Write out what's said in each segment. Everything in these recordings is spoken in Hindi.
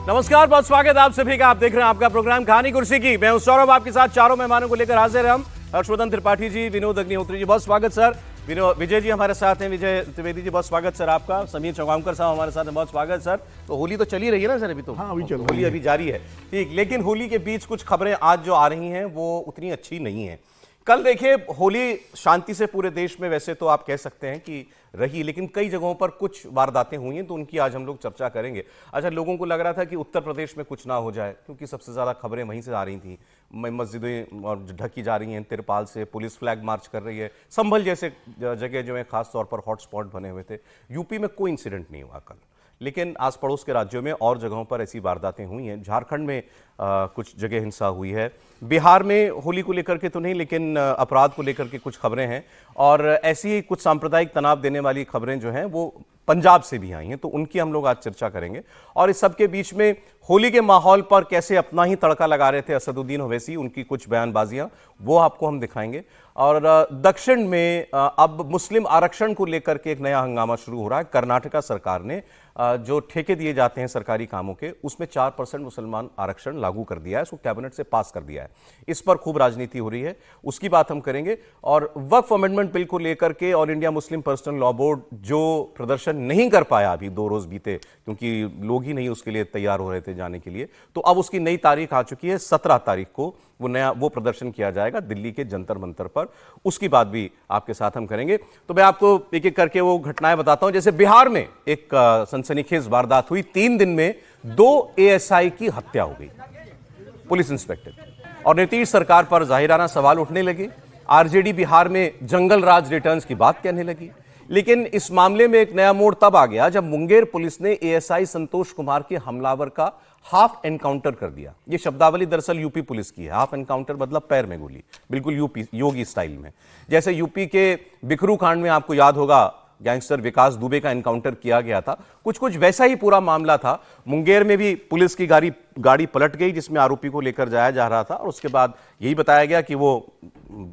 नमस्कार, बहुत स्वागत आप सभी का। आप देख रहे हैं आपका प्रोग्राम कहानी कुर्सी की। मैं हूं सौरभ, आपके साथ चारों मेहमानों को लेकर हाजिर हैं हम। हर्षवर्धन त्रिपाठी जी, विनोद अग्निहोत्री जी, बहुत स्वागत सर। विजय जी हमारे साथ हैं, विजय त्रिवेदी जी, बहुत स्वागत सर आपका। समीर चौगांवकर साहब हमारे साथ हैं, बहुत स्वागत सर। तो होली तो चली रही है ना सर अभी? तो हाँ, अभी चल होली अभी जारी है, ठीक। लेकिन होली के बीच कुछ खबरें आज जो आ रही हैं वो उतनी अच्छी नहीं है। कल देखिए, होली शांति से पूरे देश में वैसे तो आप कह सकते हैं कि रही, लेकिन कई जगहों पर कुछ वारदातें हुई हैं, तो उनकी आज हम लोग चर्चा करेंगे। अच्छा, लोगों को लग रहा था कि उत्तर प्रदेश में कुछ ना हो जाए, क्योंकि सबसे ज़्यादा खबरें वहीं से आ रही थी। मस्जिदें और ढकी जा रही हैं तिरपाल से, पुलिस फ्लैग मार्च कर रही है। संभल जैसे जगह जो है खास तौर पर हॉटस्पॉट बने हुए थे। यूपी में कोई इंसिडेंट नहीं हुआ कल, लेकिन आस पड़ोस के राज्यों में और जगहों पर ऐसी वारदातें हुई हैं। झारखंड में कुछ जगह हिंसा हुई है। बिहार में होली को लेकर के तो नहीं, लेकिन अपराध को लेकर के कुछ खबरें हैं। और ऐसी ही कुछ सांप्रदायिक तनाव देने वाली खबरें जो हैं वो पंजाब से भी आई हैं, तो उनकी हम लोग आज चर्चा करेंगे। और इस सब के बीच में होली के माहौल पर कैसे अपना ही तड़का लगा रहे थे असदुद्दीन ओवैसी, उनकी कुछ बयानबाजियां वो आपको हम दिखाएंगे। और दक्षिण में अब मुस्लिम आरक्षण को लेकर के एक नया हंगामा शुरू हो रहा है। कर्नाटका सरकार ने जो ठेके दिए जाते हैं सरकारी कामों के, उसमें 4% मुसलमान आरक्षण लागू कर दिया है, उसको कैबिनेट से पास कर दिया है। इस पर खूब राजनीति हो रही है, उसकी बात हम करेंगे। और वक्फ अमेंडमेंट बिल को लेकर के all India Muslim personal law board जो प्रदर्शन नहीं कर पाया, अभी 2 रोज बीते, क्योंकि लोग ही नहीं उसके लिए तैयार हो रहे थे जाने के लिए, तो अब उसकी नई तारीख आ चुकी है। 17 तारीख को वो प्रदर्शन किया जाएगा दिल्ली के जंतर मंतर पर। उसकी बात भी आपके साथ हम करेंगे। तो मैं आपको एक एक करके वो घटनाएं बताता हूं। जैसे बिहार में एक सनसनीखेज वारदात हुई। 3 दिन में 2 एएसआई की हत्या हो गई, पुलिस इंस्पेक्टर। और नीतीश सरकार पर जाहिराना सवाल उठने लगे। आरजेडी बिहार में जंगल राज रिटर्न्स की बात कहने लगी। लेकिन इस मामले में एक नया मोड़ तब आ गया जब मुंगेर पुलिस ने एएसआई संतोष कुमार के हमलावर का हाफ एनकाउंटर कर दिया। ये शब्दावली दरअसल यूपी पुलिस की है। हाफ एनकाउंटर मतलब पैर में गोली, बिल्कुल यूपी योगी स्टाइल में। जैसे यूपी के बिखरू कांड में आपको याद होगा, गैंगस्टर विकास दुबे का एनकाउंटर किया गया था, कुछ कुछ वैसा ही पूरा मामला था। मुंगेर में भी पुलिस की गाड़ी पलट गई जिसमें आरोपी को लेकर जाया जा रहा था, और उसके बाद यही बताया गया कि वो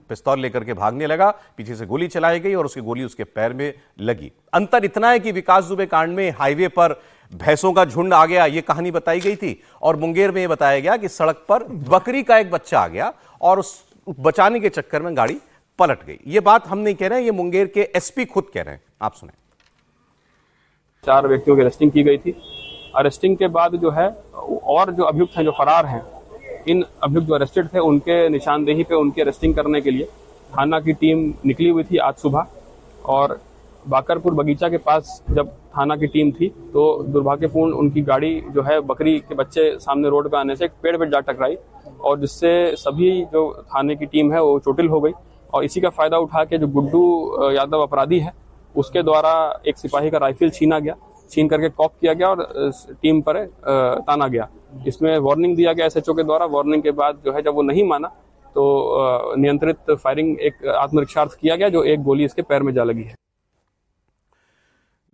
पिस्तौल लेकर के भागने लगा, पीछे से गोली चलाई गई और उसकी गोली उसके पैर में लगी। अंतर इतना है कि विकास दुबे कांड में हाईवे पर भैंसों का झुंड आ गया, ये कहानी बताई गई थी, और मुंगेर में ये बताया गया कि सड़क पर बकरी का एक बच्चा आ गया और उस बचाने के चक्कर में गाड़ी पलट गई। ये बात हम नहीं कह रहे हैं, ये मुंगेर के एसपी खुद कह रहे हैं, आप सुने। 4 व्यक्तियों की अरेस्टिंग की गई थी। अरेस्टिंग के बाद जो है और जो अभियुक्त हैं जो फरार हैं, इन अभियुक्त जो अरेस्टेड थे उनके निशानदेही पे उनकी अरेस्टिंग करने के लिए थाना की टीम निकली हुई थी आज सुबह। और बाकरपुर बगीचा के पास जब थाना की टीम थी तो दुर्भाग्यपूर्ण उनकी गाड़ी जो है बकरी के बच्चे सामने रोड पे आने से एक पेड़ पे जा टकराई, और जिससे सभी जो थाने की टीम है वो चोटिल हो गई। और इसी का फायदा उठा के जो गुड्डू यादव अपराधी है, उसके द्वारा एक सिपाही का राइफल छीन करके कॉप किया गया और टीम पर ताना गया। इसमें वार्निंग दिया गया एसएचओ के द्वारा। वार्निंग के बाद जो है जब वो नहीं माना तो नियंत्रित फायरिंग एक आत्मरक्षार्थ किया गया, जो एक गोली इसके पैर में जा लगी है।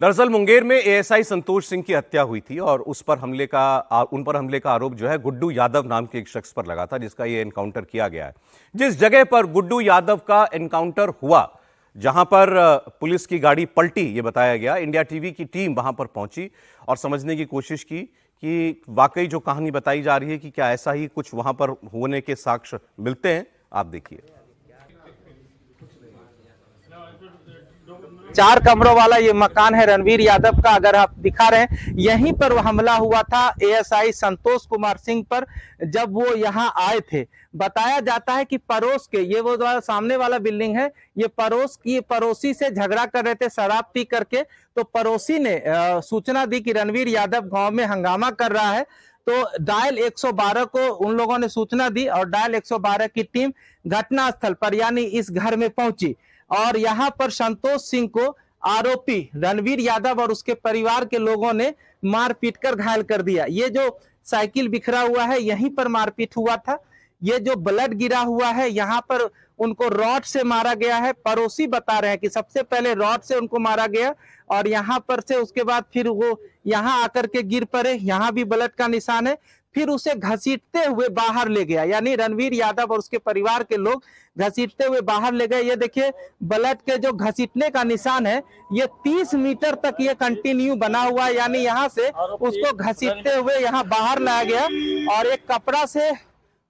दरअसल मुंगेर में एएसआई संतोष सिंह की हत्या हुई थी और उन पर हमले का आरोप जो है गुड्डू यादव नाम के एक शख्स पर लगा था, जिसका ये एनकाउंटर किया गया है। जिस जगह पर गुड्डू यादव का एनकाउंटर हुआ, जहां पर पुलिस की गाड़ी पलटी, ये बताया गया, इंडिया टीवी की टीम वहां पर पहुंची और समझने की कोशिश की कि वाकई जो कहानी बताई जा रही है कि क्या ऐसा ही कुछ वहां पर होने के साक्ष्य मिलते हैं। आप देखिए। 4 कमरों वाला ये मकान है रणवीर यादव का, अगर आप दिखा रहे हैं, यहीं पर हमला हुआ था एएसआई संतोष कुमार सिंह पर जब वो यहाँ आए थे। बताया जाता है कि पड़ोस के, ये वो सामने वाला बिल्डिंग है, ये पड़ोसी से झगड़ा कर रहे थे शराब पी करके। तो पड़ोसी ने सूचना दी कि रणवीर यादव गांव में हंगामा कर रहा है, तो डायल 112 को उन लोगों ने सूचना दी और डायल 112 की टीम घटनास्थल पर यानी इस घर में पहुंची। और यहाँ पर संतोष सिंह को आरोपी रणवीर यादव और उसके परिवार के लोगों ने मार पीट कर घायल कर दिया। ये जो साइकिल बिखरा हुआ है, यहीं पर मारपीट हुआ था। ये जो ब्लड गिरा हुआ है, यहाँ पर उनको रॉड से मारा गया है। पड़ोसी बता रहे हैं कि सबसे पहले रॉड से उनको मारा गया और यहाँ पर से उसके बाद फिर वो यहाँ आकर के गिर पड़े, यहाँ भी ब्लड का निशान है। फिर उसे घसीटते हुए बाहर ले गया। यानी रणवीर यादव और उसके परिवार के लोग घसीटते हुए बाहर ले गए। ये देखिए ब्लड के जो घसीटने का निशान है, ये 30 मीटर तक ये कंटिन्यू बना हुआ है। यानी यहाँ से उसको घसीटते हुए यहाँ बाहर लाया गया और एक कपड़ा से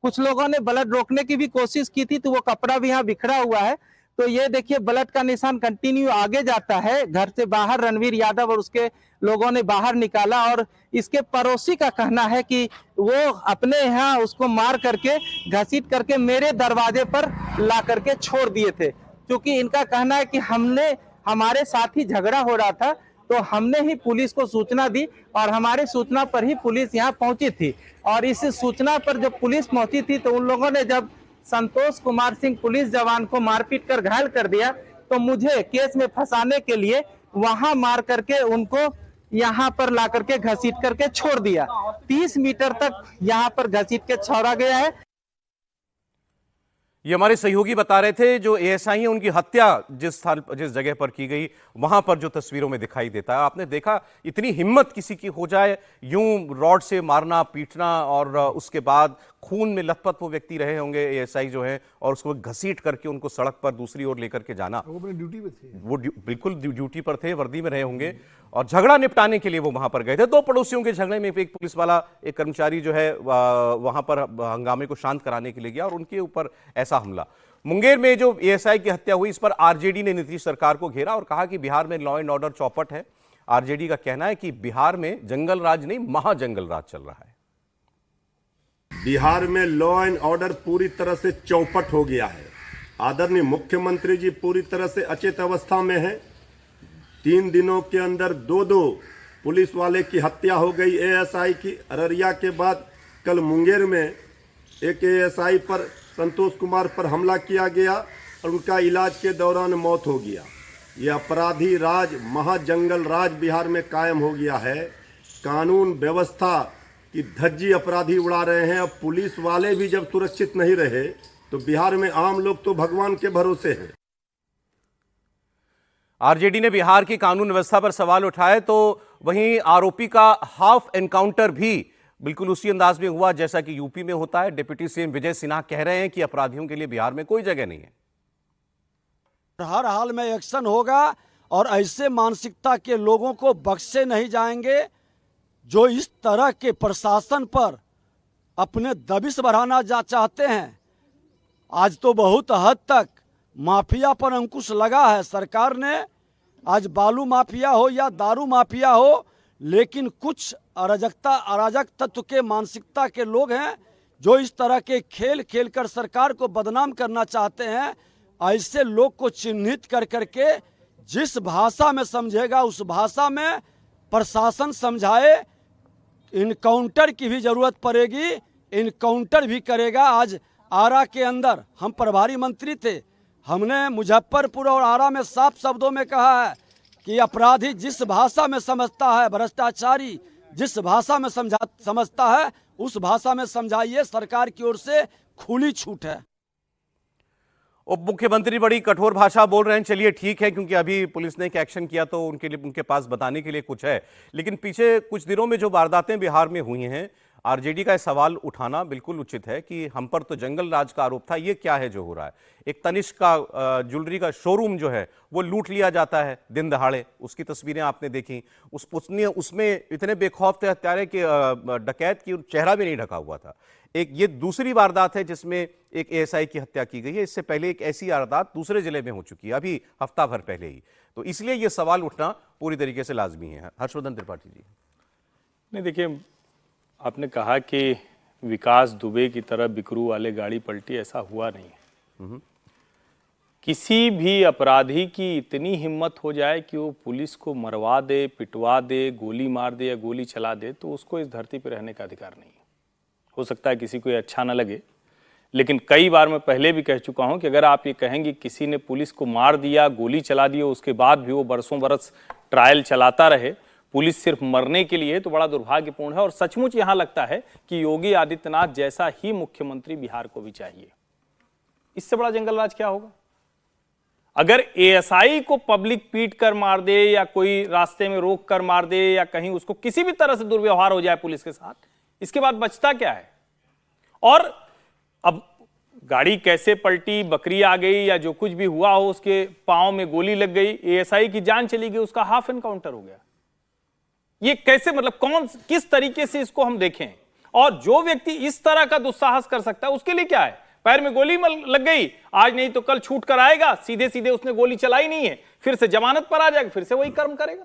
कुछ लोगों ने ब्लड रोकने की भी कोशिश की थी, तो वो कपड़ा भी यहाँ बिखरा हुआ है। तो ये देखिए ब्लड का निशान कंटिन्यू आगे जाता है। घर से बाहर रणवीर यादव और उसके लोगों ने बाहर निकाला और इसके पड़ोसी का कहना है कि वो अपने यहाँ उसको मार करके घसीट करके मेरे दरवाजे पर ला करके छोड़ दिए थे। क्योंकि इनका कहना है कि हमारे साथ ही झगड़ा हो रहा था, तो हमने ही पुलिस को सूचना दी और हमारे सूचना पर ही पुलिस यहाँ पहुंची थी। और इस सूचना पर जब पुलिस पहुंची थी तो उन लोगों ने जब संतोष कुमार सिंह पुलिस जवान को मारपीट कर घायल कर दिया, तो मुझे केस में फंसाने के लिए वहां मार करके उनको यहाँ पर ला करके घसीट करके छोड़ दिया। 30 मीटर तक यहाँ पर घसीट के छोड़ा गया है। ये हमारे सहयोगी बता रहे थे, जो एएसआई हैं उनकी हत्या जिस जगह पर की गई, वहां पर जो तस्वीरों में दिखाई देता है, आपने देखा इतनी हिम्मत किसी की हो जाए यूं रॉड से मारना पीटना, और उसके बाद खून में लथपथ वो व्यक्ति रहे होंगे एएसआई जो हैं, और उसको घसीट करके उनको सड़क पर दूसरी ओर लेकर के जाना। वो अपनी ड्यूटी पे थे, वो बिल्कुल ड्यूटी पर थे, वर्दी में रहे होंगे और झगड़ा निपटाने के लिए वो वहां पर गए थे। दो पड़ोसियों के झगड़े में एक पुलिस वाला, एक कर्मचारी जो है वहां पर हंगामे को शांत कराने के लिए गया और उनके ऊपर ऐसा हमला। मुंगेर में जो एएसआई की हत्या हुई, इस पर आरजेडी ने नीतीश सरकार को घेरा और कहा कि बिहार में लॉ एंड ऑर्डर चौपट है। आरजेडी का कहना है कि बिहार में जंगल राज नहीं, महाजंगल राज चल रहा है। बिहार में लॉ एंड ऑर्डर पूरी तरह से चौपट हो गया है। आदरणीय मुख्यमंत्री जी पूरी तरह से अचेत अवस्था में हैं। 3 दिनों के अंदर 2 पुलिस वाले की हत्या हो गई एएसआई की। अररिया के बाद कल मुंगेर में एक एएसआई पर, संतोष कुमार पर हमला किया गया और उनका इलाज के दौरान मौत हो गया। यह अपराधी राज, महाजंगल राज बिहार में कायम हो गया है। कानून व्यवस्था की धज्जी अपराधी उड़ा रहे हैं। अब पुलिस वाले भी जब सुरक्षित नहीं रहे तो बिहार में आम लोग तो भगवान के भरोसे हैं। आरजेडी ने बिहार की कानून व्यवस्था पर सवाल उठाए, तो वहीं आरोपी का हाफ एनकाउंटर भी बिल्कुल उसी अंदाज में हुआ जैसा कि यूपी में होता है। डिप्टी सीएम विजय सिन्हा कह रहे हैं कि अपराधियों के लिए बिहार में कोई जगह नहीं है। हर हाल में एक्शन होगा और ऐसे मानसिकता के लोगों को बख्शे नहीं जाएंगे जो इस तरह के प्रशासन पर अपने दबिश बढ़ाना चाहते हैं। आज तो बहुत हद तक माफिया पर अंकुश लगा है सरकार ने। आज बालू माफिया हो या दारू माफिया हो, लेकिन कुछ अराजक तत्व के मानसिकता के लोग हैं जो इस तरह के खेल खेलकर सरकार को बदनाम करना चाहते हैं। ऐसे लोग को चिन्हित कर करके जिस भाषा में समझेगा उस भाषा में प्रशासन समझाए। इनकाउंटर की भी जरूरत पड़ेगी, इनकाउंटर भी करेगा। आज आरा के अंदर हम प्रभारी मंत्री थे, हमने मुजफ्फरपुर और आरा में साफ शब्दों में कहा है कि अपराधी जिस भाषा में समझता है, भ्रष्टाचारी जिस भाषा में समझता है उस भाषा में समझाइए। सरकार की ओर से खुली छूट है। उप मुख्यमंत्री बड़ी कठोर भाषा बोल रहे हैं। चलिए ठीक है, क्योंकि अभी पुलिस ने एक एक्शन किया तो उनके पास बताने के लिए कुछ है, लेकिन पीछे कुछ दिनों में जो वारदातें बिहार में हुई हैं, आरजेडी का सवाल उठाना बिल्कुल उचित है कि हम पर तो जंगल राज का आरोप था, ये क्या है जो हो रहा है। एक तनिष्क का ज्वेलरी का शोरूम जो है वो लूट लिया जाता है दिन दहाड़े, उसकी तस्वीरें आपने देखी। उसमें इतने बेखौफ थे हत्यारे के डकैत की चेहरा भी नहीं ढका हुआ था। एक ये दूसरी वारदात है जिसमें एक एएसआई की हत्या की गई है। इससे पहले एक ऐसी वारदात दूसरे जिले में हो चुकी है अभी हफ्ता भर पहले ही। तो इसलिए ये सवाल उठना पूरी तरीके से लाजमी है। हर्षवर्धन त्रिपाठी जी। नहीं, देखिए आपने कहा कि विकास दुबे की तरह बिकरू वाले गाड़ी पलटी, ऐसा हुआ नहीं है। किसी भी अपराधी की इतनी हिम्मत हो जाए कि वो पुलिस को मरवा दे, पिटवा दे, गोली मार दे या गोली चला दे, तो उसको इस धरती पर रहने का अधिकार नहीं है। हो सकता है किसी को अच्छा ना लगे, लेकिन कई बार मैं पहले भी कह चुका हूं कि अगर आप ये कहेंगे किसी ने पुलिस को मार दिया, गोली चला दी, उसके बाद भी वो बरसों बरस ट्रायल चलाता रहे पुलिस सिर्फ मरने के लिए, तो बड़ा दुर्भाग्यपूर्ण है। और सचमुच यहां लगता है कि योगी आदित्यनाथ जैसा ही मुख्यमंत्री बिहार को भी चाहिए। इससे बड़ा जंगल राज क्या होगा? अगर एएसआई को पब्लिक पीट कर मार दे या कोई रास्ते में रोक कर मार दे या कहीं उसको किसी भी तरह से दुर्व्यवहार हो जाए पुलिस के साथ, इसके बाद बचता क्या है? और अब गाड़ी कैसे पलटी, बकरी आ गई या जो कुछ भी हुआ हो, उसके पांव में गोली लग गई, एएसआई की जान चली गई, उसका हाफ एनकाउंटर हो गया। ये कैसे, मतलब कौन किस तरीके से इसको हम देखें? और जो व्यक्ति इस तरह का दुस्साहस कर सकता है उसके लिए क्या है? पैर में गोली लग गई, आज नहीं तो कल छूट कर आएगा, सीधे सीधे उसने गोली चलाई नहीं है, फिर से जमानत पर आ जाएगा, फिर से वही कर्म करेगा।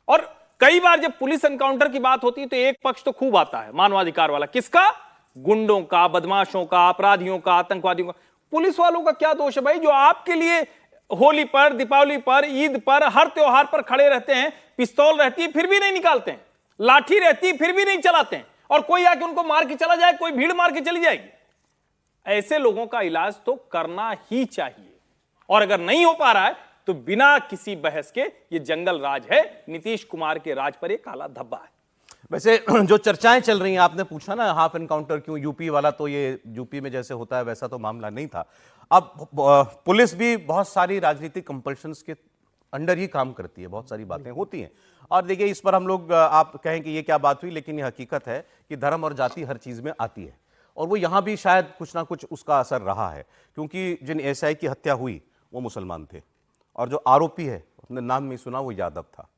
और कई बार जब पुलिस एनकाउंटर की बात होती है तो एक पक्ष तो खूब आता है मानवाधिकार वाला, किसका? गुंडों का, बदमाशों का, अपराधियों का, आतंकवादियों का। पुलिस वालों का क्या दोष है भाई, जो आपके लिए होली पर, दीपावली पर, ईद पर, हर त्योहार पर खड़े रहते हैं, पिस्तौल रहती है फिर भी नहीं निकालते हैं, लाठी रहती है फिर भी नहीं चलाते हैं, और कोई आके उनको मार के चला जाए, कोई भीड़ मार के चली जाएगी। ऐसे लोगों का इलाज तो करना ही चाहिए, और अगर नहीं हो पा रहा है तो बिना किसी बहस के ये जंगल राज है, नीतीश कुमार के राज पर एक काला धब्बा है। वैसे जो चर्चाएं चल रही हैं, आपने पूछा ना हाफ एनकाउंटर क्यों, यूपी वाला, तो ये यूपी में जैसे होता है वैसा तो मामला नहीं था। अब पुलिस भी बहुत सारी राजनीतिक कंपल्शंस के अंडर ही काम करती है, बहुत सारी बातें होती हैं। और देखिए, इस पर हम लोग, आप कहें कि ये क्या बात हुई, लेकिन ये हकीकत है कि धर्म और जाति हर चीज में आती है, और वो यहां भी शायद कुछ ना कुछ उसका असर रहा है, क्योंकि जिन एएसआई की हत्या हुई वो मुसलमान थे, और जो आरोपी है, अपने नाम में सुना, वो यादव था।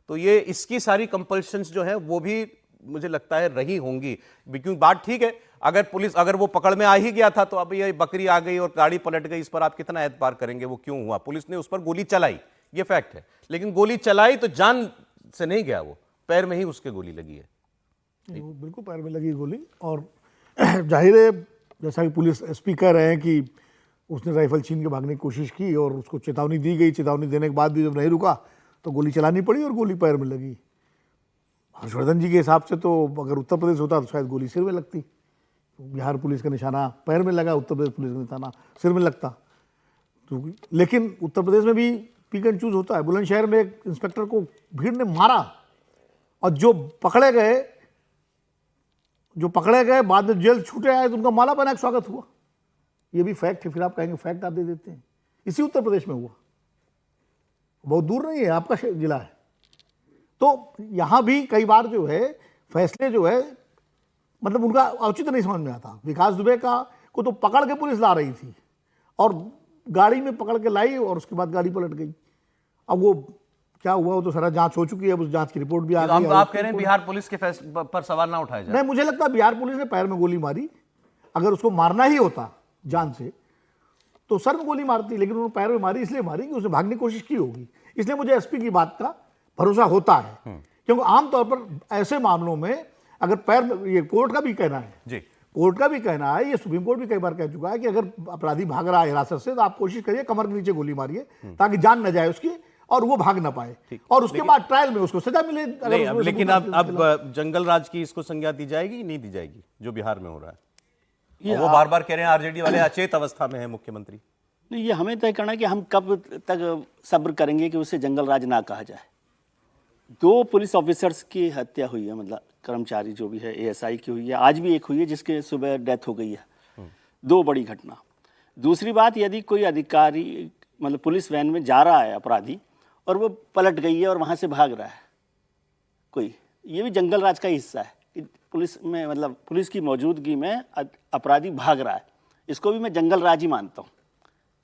तो ये इसकी सारी कंपल्शंस जो है वो भी मुझे लगता है रही होंगी, क्योंकि बात ठीक है, अगर पुलिस, अगर वो पकड़ में आ ही गया था तो अब ये बकरी आ गई और गाड़ी पलट गई, इस पर आप कितना एतबार करेंगे, वो क्यों हुआ? पुलिस ने उस पर गोली चलाई, ये फैक्ट है, लेकिन गोली चलाई तो जान से नहीं गया, वो पैर में ही उसके गोली लगी है। वो बिल्कुल पैर में लगी गोली, और जाहिर है जैसा कि पुलिस एसपी कह रहे हैं कि उसने राइफल छीन के भागने की कोशिश की और उसको चेतावनी दी गई, चेतावनी देने के बाद भी जब नहीं रुका तो गोली चलानी पड़ी और गोली पैर में लगी। हर्षवर्धन जी के हिसाब से तो अगर उत्तर प्रदेश होता तो शायद गोली सिर में लगती, बिहार पुलिस का निशाना पैर में लगा, उत्तर प्रदेश पुलिस का निशाना सिर में लगता। तो लेकिन उत्तर प्रदेश में भी पिक एंड चूज होता है। बुलंदशहर में एक इंस्पेक्टर को भीड़ ने मारा, और जो पकड़े गए बाद में जेल छूटे आए तो उनका माला बना के स्वागत हुआ। ये भी फैक्ट है, फिर आप कहेंगे फैक्ट आप दे देते हैं। इसी उत्तर प्रदेश में हुआ, बहुत दूर नहीं है, आपका जिला है। तो यहां भी कई बार जो है फैसले जो है, मतलब उनका औचित्य नहीं समझ में आता। विकास दुबे को तो पकड़ के पुलिस ला रही थी और गाड़ी में पकड़ के लाई, और उसके बाद गाड़ी पलट गई। अब वो क्या हुआ वो तो सारा जांच हो चुकी है, उस जांच की रिपोर्ट भी आ गई। आप कह रहे हैं बिहार पुलिस के फैसले पर सवाल ना उठाया जाए? नहीं, मुझे लगता है बिहार पुलिस ने पैर में गोली मारी। अगर उसको मारना ही होता जान से तो सर में गोली मारती, लेकिन उन्होंने पैर में मारी, इसलिए मारी कि उसने भागने की कोशिश की होगी। इसलिए मुझे एसपी की बात का भरोसा होता है, क्योंकि आमतौर पर ऐसे मामलों में अगर पैर में, ये कोर्ट का भी कहना है जी, कोर्ट का भी कहना है, ये सुप्रीम कोर्ट भी कई बार कह चुका है कि अगर अपराधी भाग रहा है हिरासत से तो आप कोशिश करिए कमर के नीचे गोली मारिए ताकि जान न जाए उसकी और वो भाग ना पाए, और उसके बाद ट्रायल में उसको सजा मिले। लेकिन अब जंगल राज की इसको संज्ञा दी जाएगी, नहीं दी जाएगी जो बिहार में हो रहा है? वो बार बार कह रहे हैं आरजेडी वाले अचेत अवस्था में है मुख्यमंत्री। नहीं, ये हमें तय करना है कि हम कब तक सब्र करेंगे कि उसे जंगल राज ना कहा जाए। 2 पुलिस ऑफिसर्स की हत्या हुई है, मतलब कर्मचारी जो भी है, एएसआई की हुई है, आज भी एक हुई है जिसके सुबह डेथ हो गई है। 2 बड़ी घटना। दूसरी बात, यदि कोई अधिकारी मतलब पुलिस वैन में जा रहा है अपराधी और वो पलट गई है और वहाँ से भाग रहा है कोई, ये भी जंगल राज का हिस्सा है कि पुलिस में, मतलब पुलिस की मौजूदगी में अपराधी भाग रहा है। इसको भी मैं जंगल राज ही मानता हूँ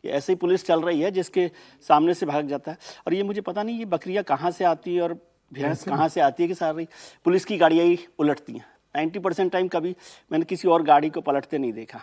कि ऐसे ही पुलिस चल रही है जिसके सामने से भाग जाता है। और ये मुझे पता नहीं ये बकरियां कहाँ से आती है और भैंस कहाँ से आती है कि सारी पुलिस की गाड़ियाँ ही उलटती हैं। 90% टाइम कभी मैंने किसी और गाड़ी को पलटते नहीं देखा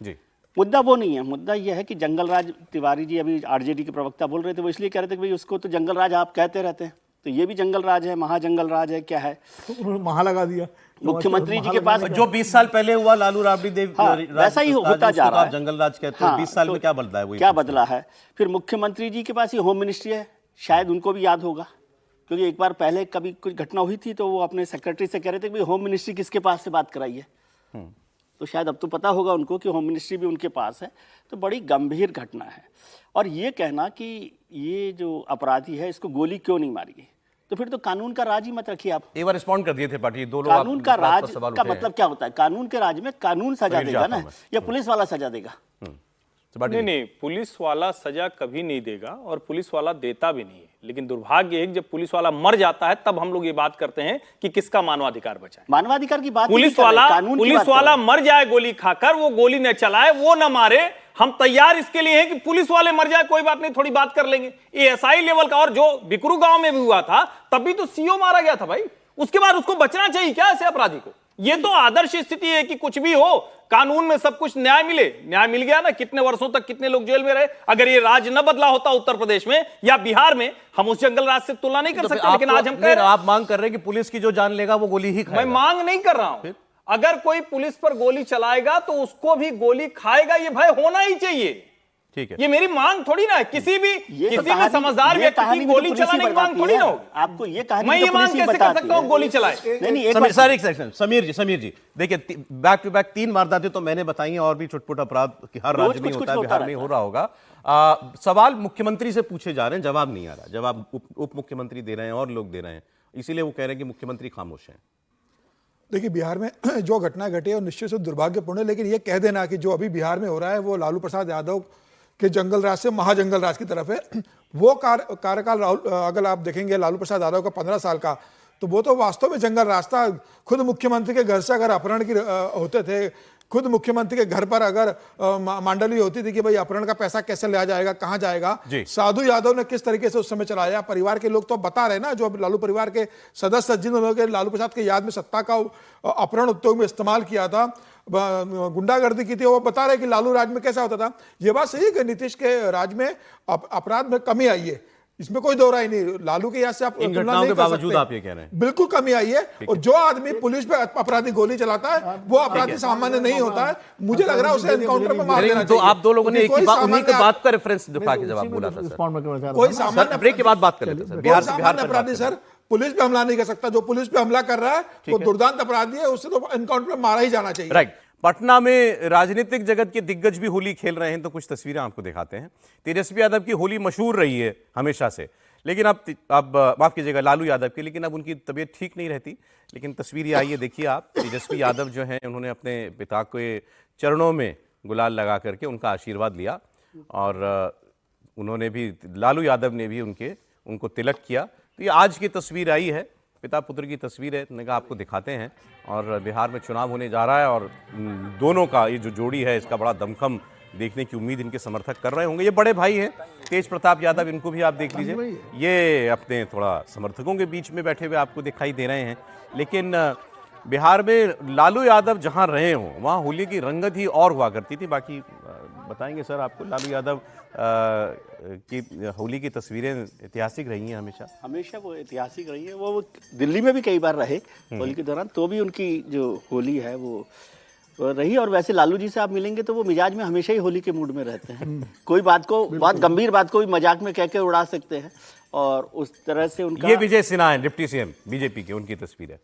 जी। मुद्दा वो नहीं है, मुद्दा ये है कि जंगल राज, तिवारी जी अभी आरजेडी के प्रवक्ता बोल रहे थे, वो इसलिए कह रहे थे कि भाई उसको तो जंगल राज आप कहते रहते हैं, तो ये भी जंगल राज है, महाजंगल राज है, क्या है? उन्होंने महा लगा दिया मुख्यमंत्री जी के पास जो 20 साल पहले हुआ लालू राबड़ी देव, हाँ, वैसा ही होता जा रहा है। जंगल राज कहते हैं। 20 साल में क्या बदला है? वो क्या बदला है? फिर मुख्यमंत्री जी के पास ही होम मिनिस्ट्री है, शायद उनको भी याद होगा, क्योंकि एक बार पहले कभी कुछ घटना हुई थी तो वो अपने सेक्रेटरी से कह रहे थे कि भाई होम मिनिस्ट्री किसके पास से बात कराई है। तो शायद अब तो पता होगा उनको कि होम मिनिस्ट्री भी उनके पास है। तो बड़ी गंभीर घटना है। और ये कहना कि ये जो अपराधी है इसको गोली क्यों नहीं मारी गई, तो फिर तो कानून का राज ही मत रखिए आप। एक बार रिस्पॉन्ड कर दिए थे पार्टी, 2 लोग कानून का राज का मतलब क्या होता है? कानून के राज में कानून सजा देगा ना, या पुलिस वाला सजा देगा? त्रिपाठी नहीं जी। नहीं, पुलिस वाला सजा कभी नहीं देगा और पुलिस वाला देता भी नहीं है, लेकिन दुर्भाग्य है कि जब पुलिस वाला मर जाता है तब हम लोग ये बात करते हैं कि किसका मानवाधिकार बचा है। मानवाधिकार की बात ही नहीं पुलिस कर रहे, वाला कानून की पुलिस बात कर वाला रहे हैं। मर जाए गोली खाकर, वो गोली न चलाए, वो न मारे, हम तैयार इसके लिए हैं कि पुलिस वाले मर जाए, कोई बात नहीं, थोड़ी बात कर लेंगे। एएसआई लेवल का, और जो बिकरू गांव में भी हुआ था तब भी तो सीओ मारा गया था भाई, उसके बाद उसको बचना चाहिए क्या ऐसे अपराधी को? ये तो आदर्श स्थिति है कि कुछ भी हो कानून में सब कुछ न्याय मिले। न्याय मिल गया ना, कितने वर्षों तक कितने लोग जेल में रहे। अगर ये राज न बदला होता उत्तर प्रदेश में या बिहार में, हम उस जंगल राज से तुलना नहीं कर तो सकते, लेकिन आज हम कह रहे हैं। आप मांग कर रहे हैं कि पुलिस की जो जान लेगा वो गोली ही मैं खाएगा। मांग नहीं कर रहा हूं, अगर कोई पुलिस पर गोली चलाएगा तो उसको भी गोली खाएगा, ये भय होना ही चाहिए। ठीक है, ये मेरी मांग थोड़ी ना है, किसी भी समझदार ये व्यक्ति कहानी की भी तो गोली पुलिस ही चलाने की मांग बताती थोड़ी है। ना होगी। आपको ये कहानी मैं तो ये मांग पुलिस ही कैसे कर बताती सकता हूं है। गोली चलाए? नहीं एक समीर बात- सर, एक सेकंड, समीर जी देखिए, बैक टू बैक 3 वारदातें तो मैंने बताई हैं, और भी छुटपुट अपराध कि हर रोज राज्य में कुछ होता है, होता बिहार में रहता हो रहा होगा। सवाल मुख्यमंत्री से पूछे जा रहे हैं, जवाब नहीं आ रहा। जवाब उप मुख्यमंत्री दे रहे हैं और लोग दे रहे हैं, इसीलिए वो कह रहे हैं कि मुख्यमंत्री खामोश हैं। देखिए, बिहार में जो घटना घटी है वो निश्चित से दुर्भाग्यपूर्ण है, लेकिन ये कह देना कि जो अभी बिहार में हो रहा है वो लालू प्रसाद यादव के जंगल राज से महाजंगल राज की तरफ है। वो कार्यकाल राहुल, अगर आप देखेंगे लालू प्रसाद यादव का 15 साल का, तो वो तो वास्तव में जंगल राज था। खुद मुख्यमंत्री के घर से अगर अपहरण की होते थे, खुद मुख्यमंत्री के घर पर अगर मांडली होती थी कि भाई अपहरण का पैसा कैसे लिया जाएगा, कहां जाएगा, साधु यादव ने किस तरीके से उस समय चलाया। परिवार के लोग तो बता रहे ना, जो लालू परिवार के सदस्य जिन्होंने लालू प्रसाद के याद में सत्ता का अपहरण उद्योग में इस्तेमाल किया था, गुंडागर्दी की थी, वो बता रहे कि लालू राज में कैसा होता था। ये बात सही है कि नीतीश के राज में अपराध में कमी आई है, इसमें कोई दो राय नहीं। लालू के यहाँ से आप इन तुलना घटनाओं नहीं के कर बावजूद सकते। आप ये कह रहे हैं बिल्कुल कमी आई है। और जो आदमी पुलिस पे अपराधी गोली चलाता है वो अपराधी सामान्य नहीं होता है। मुझे लग रहा है उसे एनकाउंटर में मार देना तो चाहिए। आप दो लोगों ने एक ही बात, उन्हीं की सामान्य- बात का रेफरेंस दिखा के जवाब बोला था सर। रिस्पॉन्ड में करना चाह रहा कोई था। सामान्य ब्रेक के बाद बात कर लेते हैं सर। कोई बिहार से सामान्य पर अपराधी बात सर पुलिस पे हमला नहीं कर सकता। जो पुलिस पे हमला कर रहा है वो दुर्दांत अपराधी है, उसे तो एनकाउंटर में मारा ही जाना चाहिए। राइट। पटना में राजनीतिक जगत के दिग्गज भी होली खेल रहे हैं, तो कुछ तस्वीरें आपको दिखाते हैं। तेजस्वी यादव की होली मशहूर रही है हमेशा से, लेकिन अब माफ कीजिएगा लालू यादव की, लेकिन अब उनकी तबीयत ठीक नहीं रहती। लेकिन तस्वीर ये आई है, देखिए आप। तेजस्वी यादव जो हैं, उन्होंने अपने पिता के चरणों में गुलाल लगा करके उनका आशीर्वाद लिया, और उन्होंने भी, लालू यादव ने भी उनको तिलक किया। तो ये आज की तस्वीर आई है, पिता पुत्र की तस्वीर है, मैंने कहा आपको दिखाते हैं। और बिहार में चुनाव होने जा रहा है, और दोनों का ये जो जोड़ी है, इसका बड़ा दमखम देखने की उम्मीद इनके समर्थक कर रहे होंगे। ये बड़े भाई हैं तेज प्रताप यादव, इनको भी आप देख लीजिए, ये अपने थोड़ा समर्थकों के बीच में बैठे हुए आपको दिखाई दे रहे हैं। लेकिन बिहार में लालू यादव जहां रहे हों, वहां होली की रंगत ही और हुआ करती थी। बाकी बताएंगे सर आपको, लालू यादव की होली की तस्वीरें ऐतिहासिक रही हैं हमेशा। हमेशा वो ऐतिहासिक रही है। वो दिल्ली में भी कई बार रहे होली के दौरान, तो भी उनकी जो होली है वो रही। और वैसे लालू जी से आप मिलेंगे तो वो मिजाज में हमेशा ही होली के मूड में रहते हैं। कोई बात को, बहुत गंभीर बात को भी मजाक में कह के उड़ा सकते हैं, और उस तरह से उनका। ये विजय सिन्हा है, डिप्टी सीएम बीजेपी के, उनकी तस्वीर है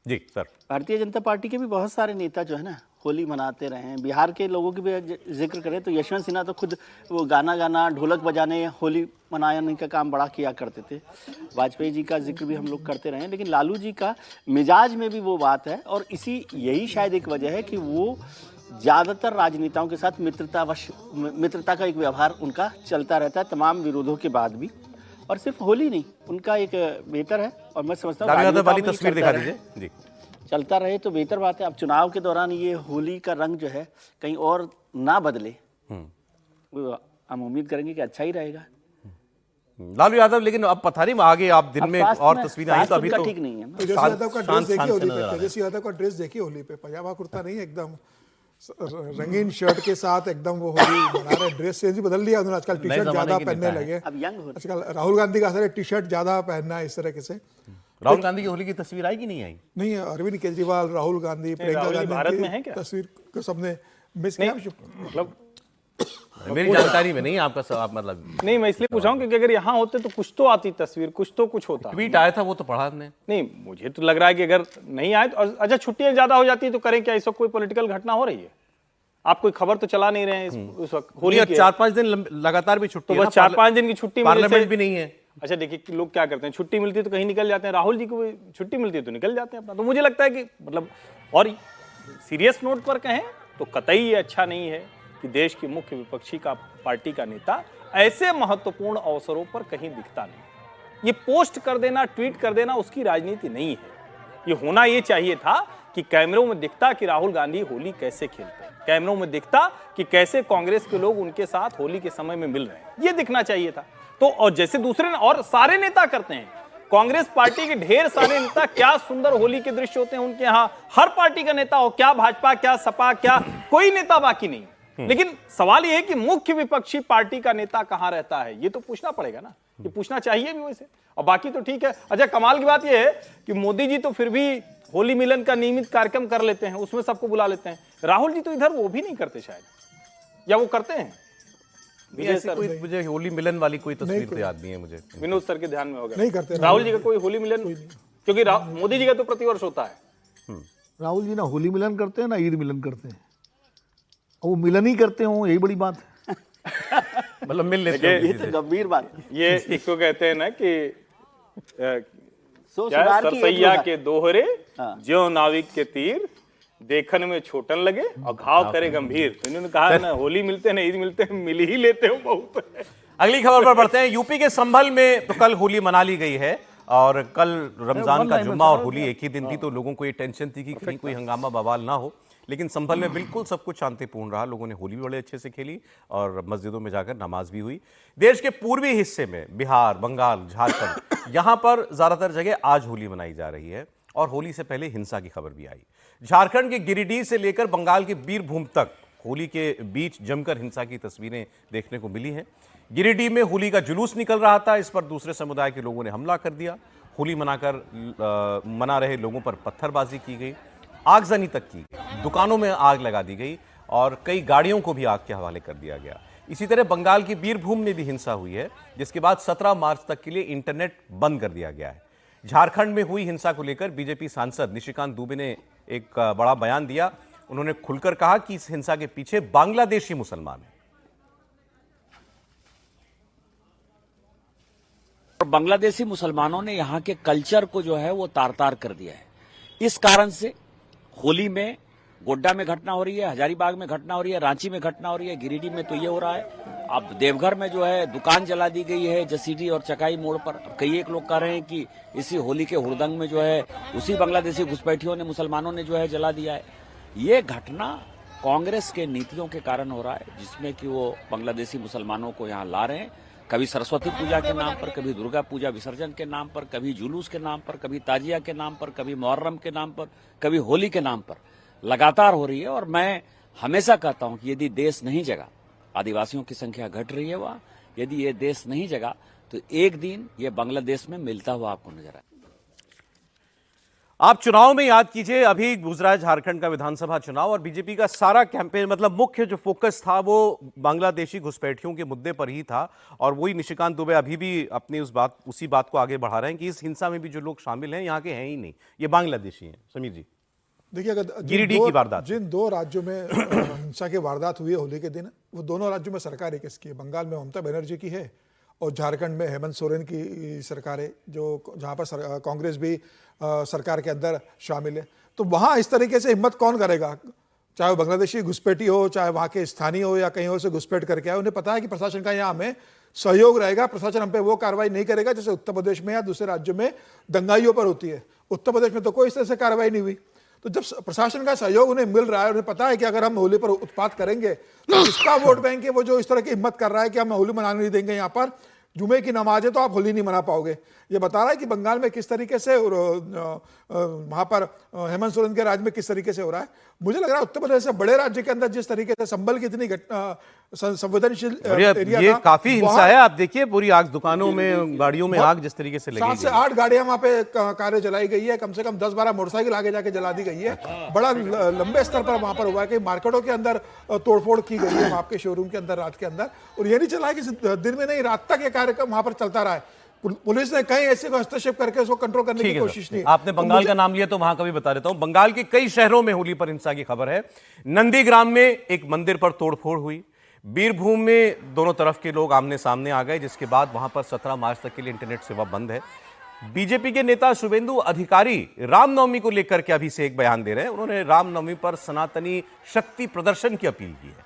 जी सर। भारतीय जनता पार्टी के भी बहुत सारे नेता जो है ना होली मनाते रहे हैं। बिहार के लोगों की भी जिक्र करें तो यशवंत सिन्हा तो खुद वो गाना ढोलक बजाने, होली मनाने का काम बड़ा किया करते थे। वाजपेयी जी का जिक्र भी हम लोग करते रहे हैं, लेकिन लालू जी का मिजाज में भी वो बात है। और यही शायद एक वजह है कि वो ज़्यादातर राजनेताओं के साथ मित्रता का एक व्यवहार उनका चलता रहता है, तमाम विरोधों के बाद भी। और सिर्फ होली नहीं, उनका एक बेहतर है। और मैं समझता हूँ वाली तस्वीर दिखा दीजिए जी। चलता रहे तो बेहतर बात है। अब चुनाव के दौरान ये होली का रंग जो है कहीं और ना बदले, हम उम्मीद करेंगे कि अच्छा ही रहेगा। लालू यादव, लेकिन अब पता नहीं आगे आप दिन में और तस्वीरें आई तो अभी तो ठीक नहीं है ना। तेजस्वी यादव का ड्रेस देखिए होली पे, तेजस्वी यादव का ड्रेस देखिए होली पे, पजामा कुर्ता नहीं, एकदम रंगीन शर्ट के साथ एकदम वो होली मना रहे। ड्रेस सेंस ही बदल दिया उन्होंने, आजकल टी शर्ट ज्यादा पहनने लगे। अब यंग हो आजकल राहुल गांधी का असर है टी शर्ट ज्यादा पहनना है इस तरह से। राहुल गांधी की होली की तस्वीर आई कि नहीं आई? नहीं, अरविंद केजरीवाल, राहुल गांधी, प्रियंका भारत में है गांधी क्या? की तस्वीर को सबने मिस किया। मतलब मेरी जानकारी में नहीं, आपका सवाल मतलब नहीं, मैं इसलिए पूछा हूं क्योंकि अगर यहाँ होते तो कुछ तो आती तस्वीर, कुछ होता। ट्वीट आया था, वो तो पढ़ा हमने। नहीं, मुझे तो लग रहा है कि अगर नहीं आए तो अच्छा, छुट्टियां ज्यादा हो जाती है तो करें क्या? इस वक्त कोई पॉलिटिकल घटना हो रही है? आप कोई खबर तो चला नहीं रहे हैं उस वक्त होली की? 4-5 दिन लगातार भी छुट्टी तो है बस 4-5 दिन की छुट्टी पार्लियामेंट भी नहीं है। अच्छा देखिए, लोग क्या करते हैं, छुट्टी मिलती है तो कहीं निकल जाते हैं। राहुल जी को छुट्टी मिलती है तो निकल जाते हैं अपना। तो मुझे लगता है कि मतलब, और सीरियस नोट पर कहें तो कतई ये अच्छा नहीं है कि देश की मुख्य विपक्षी का पार्टी का नेता ऐसे महत्वपूर्ण अवसरों पर कहीं दिखता नहीं। ये पोस्ट कर देना, ट्वीट कर देना उसकी राजनीति नहीं है। ये होना ये चाहिए था कि कैमरों में दिखता कि राहुल गांधी होली कैसे खेलते हैं, कैमरों में दिखता कि कैसे कांग्रेस के लोग उनके साथ होली के समय में मिल रहे हैं, ये दिखना चाहिए था। तो और जैसे दूसरे और सारे नेता करते हैं, कांग्रेस पार्टी के ढेर सारे नेता, क्या सुंदर होली के दृश्य होते हैं उनके यहाँ। हर पार्टी का नेता हो, क्या भाजपा, क्या सपा, क्या कोई नेता बाकी नहीं। लेकिन सवाल यह है कि मुख्य विपक्षी पार्टी का नेता कहां रहता है, ये तो पूछना पड़ेगा ना, ये पूछना चाहिए भी वैसे। और बाकी तो ठीक है। अच्छा, कमाल की बात यह है कि मोदी जी तो फिर भी होली मिलन का नियमित कार्यक्रम कर लेते हैं, उसमें सबको बुला लेते हैं। राहुल जी तो इधर वो भी नहीं करते शायद, या वो करते हैं? मुझे होली मिलन वाली कोई तस्वीर तो याद नहीं है मुझे। विनोद सर के ध्यान में होगा, नहीं करते राहुल जी का कोई होली मिलन, क्योंकि मोदी जी का तो प्रतिवर्ष होता है। राहुल जी ना होली मिलन करते हैं ना ईद मिलन करते हैं, और वो मिलन ही करते हो, यही बड़ी बात है। मतलब मिल लेते हैं ये तो गंभीर बात है। ये इसको कहते हैं ना कि सो क्या सुधार की सरसैया एक के दोहरे ज्यों नाविक के तीर, देखन में छोटन लगे और घाव करे गंभीर। तो इन्होंने कहा ना, होली मिलते ना ईद मिलते हैं, मिल ही लेते हो बहुत। अगली खबर पर बढ़ते हैं। यूपी के संभल में तो कल होली मना ली गई है, और कल रमजान का जुम्मा और होली एक ही दिन थी, तो लोगों को ये टेंशन थी कि कहीं कोई हंगामा बवाल ना हो। लेकिन संभल में बिल्कुल सब कुछ शांतिपूर्ण रहा। लोगों ने होली भी बड़े अच्छे से खेली और मस्जिदों में जाकर नमाज भी हुई। देश के पूर्वी हिस्से में बिहार, बंगाल, झारखंड, यहां पर ज्यादातर जगह आज होली मनाई जा रही है, और होली से पहले हिंसा की खबर भी आई। झारखंड के गिरिडीह से लेकर बंगाल के बीरभूम तक होली के बीच जमकर हिंसा की तस्वीरें देखने को मिली हैं। गिरिडीह में होली का जुलूस निकल रहा था, इस पर दूसरे समुदाय के लोगों ने हमला कर दिया। होली मना रहे लोगों पर पत्थरबाजी की गई, आगजनी तक की गई, दुकानों में आग लगा दी गई और कई गाड़ियों को भी आग के हवाले कर दिया गया। इसी तरह बंगाल के बीरभूम में भी हिंसा हुई है, जिसके बाद 17 मार्च तक के लिए इंटरनेट बंद कर दिया गया है। झारखंड में हुई हिंसा को लेकर बीजेपी सांसद निशिकांत दुबे ने एक बड़ा बयान दिया। उन्होंने खुलकर कहा कि इस हिंसा के पीछे बांग्लादेशी मुसलमान हैं। बांग्लादेशी मुसलमानों ने यहाँ के कल्चर को जो है वो तार तार कर दिया है। इस कारण से होली में गोड्डा में घटना हो रही है, हजारीबाग में घटना हो रही है, रांची में घटना हो रही है, गिरिडीह में तो ये हो रहा है। अब देवघर में जो है दुकान जला दी गई है जसीडी और चकाई मोड़ पर। कई एक लोग कह रहे हैं कि इसी होली के हुड़दंग में जो है उसी बांग्लादेशी घुसपैठियों ने, मुसलमानों ने जो है जला दिया है। ये घटना कांग्रेस के नीतियों के कारण हो रहा है, जिसमें कि वो बांग्लादेशी मुसलमानों को यहाँ ला रहे हैं, कभी सरस्वती पूजा के नाम पर, कभी दुर्गा पूजा विसर्जन के नाम पर, कभी जुलूस के नाम पर, कभी ताजिया के नाम पर, कभी मुहर्रम के नाम पर, कभी होली के नाम पर लगातार हो रही है। और मैं हमेशा कहता हूं कि यदि देश नहीं जगा, आदिवासियों की संख्या घट रही है वहां, यदि ये देश नहीं जगा तो एक दिन ये बांग्लादेश में मिलता हुआ आपको नजर आए। आप चुनाव में याद कीजिए, अभी गुजरा है झारखंड का विधानसभा चुनाव, और बीजेपी का सारा कैंपेन, मतलब मुख्य जो फोकस था वो बांग्लादेशी घुसपैठियों के मुद्दे पर ही था। और वही निशिकांत दुबे अभी भी अपनी उसी बात को आगे बढ़ा रहे हैं कि इस हिंसा में भी जो लोग शामिल हैं यहाँ के हैं ही नहीं, ये बांग्लादेशी हैं। समीर जी, देखिए, अगर गिरिडीह की वारदात, जिन दो राज्यों में हिंसा की वारदात हुई है होली के दिन, वो दोनों राज्यों में सरकार किसकी है? बंगाल में ममता बनर्जी की है और झारखंड में हेमंत सोरेन की सरकार है, जो जहाँ पर कांग्रेस भी सरकार के अंदर शामिल है। तो वहाँ इस तरीके से हिम्मत कौन करेगा? चाहे वो बांग्लादेशी घुसपैठी हो, चाहे वहाँ के स्थानीय हो या कहीं और से घुसपैठ करके आए, उन्हें पता है कि प्रशासन का यहाँ हमें सहयोग रहेगा, प्रशासन हम पे वो कार्रवाई नहीं करेगा जैसे उत्तर प्रदेश में या दूसरे राज्यों में दंगाइयों पर होती है। उत्तर प्रदेश में तो कोई इस तरह से कार्रवाई नहीं हुई। तो जब प्रशासन का सहयोग उन्हें मिल रहा है, उन्हें पता है कि अगर हम होली पर उत्पात करेंगे तो इसका वोट बैंक है वो जो इस तरह की हिम्मत कर रहा है कि हम होली मनाने नहीं देंगे, यहाँ पर जुमे की नमाज है तो आप होली नहीं मना पाओगे। ये बता रहा है कि बंगाल में किस तरीके से और वहाँ पर हेमंत सोरेन के राज्य में किस तरीके से हो रहा है। मुझे लग रहा है उत्तर प्रदेश से बड़े राज्य के अंदर जिस तरीके से संभल की इतनी संवेदनशील एरिया ये काफी हिंसा है। आप देखिए पूरी आग, दुकानों में, गाड़ियों में आग जिस तरीके से लगी, 7 से 8 गाड़ियां वहां पे कार्य जलाई गई है, कम से कम 10-12 मोटरसाइकिल आगे जाके जला दी गई है। बड़ा लंबे स्तर पर वहां पर हुआ है कि मार्केटों के अंदर तोड़फोड़ की गई है, आपके शोरूम के अंदर रात के अंदर। और ये नहीं चला है कि दिन में नहीं, रात तक ये कार्यक्रम वहां पर चलता रहा है। पुलिस ने कहीं ऐसे को हस्तक्षेप करके उसको कंट्रोल करने की कोशिश नहीं। आपने बंगाल का नाम लिया तो वहां का भी बता देता हूं। बंगाल के कई शहरों में होली पर हिंसा की खबर है। नंदीग्राम में एक मंदिर पर तोड़फोड़ हुई, बीरभूम में दोनों तरफ के लोग आमने सामने आ गए, जिसके बाद वहां पर 17 मार्च तक के लिए इंटरनेट सेवा बंद है। बीजेपी के नेता शुभेंदु अधिकारी रामनवमी को लेकर के अभी से एक बयान दे रहे हैं। उन्होंने रामनवमी पर सनातनी शक्ति प्रदर्शन की अपील की है।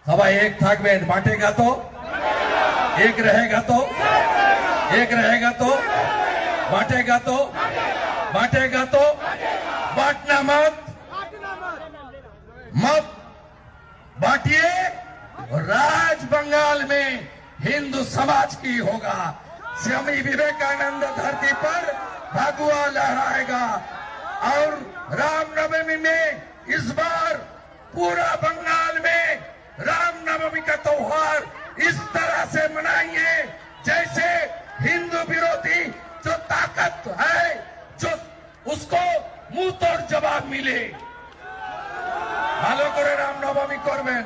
सवा एक থাকবেন बांटेगा तो एक रहेगा तो एक रहेगा तो बांटेगा तो बांटेगा तो बांटना मत मत बांटिए और राज बंगाल में हिंदू समाज की होगा। स्वामी विवेकानंद धरती पर भगवा लहराएगा और रामनवमी में इस बार पूरा बंगाल में रामनवमी का त्योहार इस तरह से मनाइए जैसे हिंदू विरोधी जो ताकत है जो उसको मुंह तोड़ जवाब मिले। ভালো করে রামনবমী করবেন।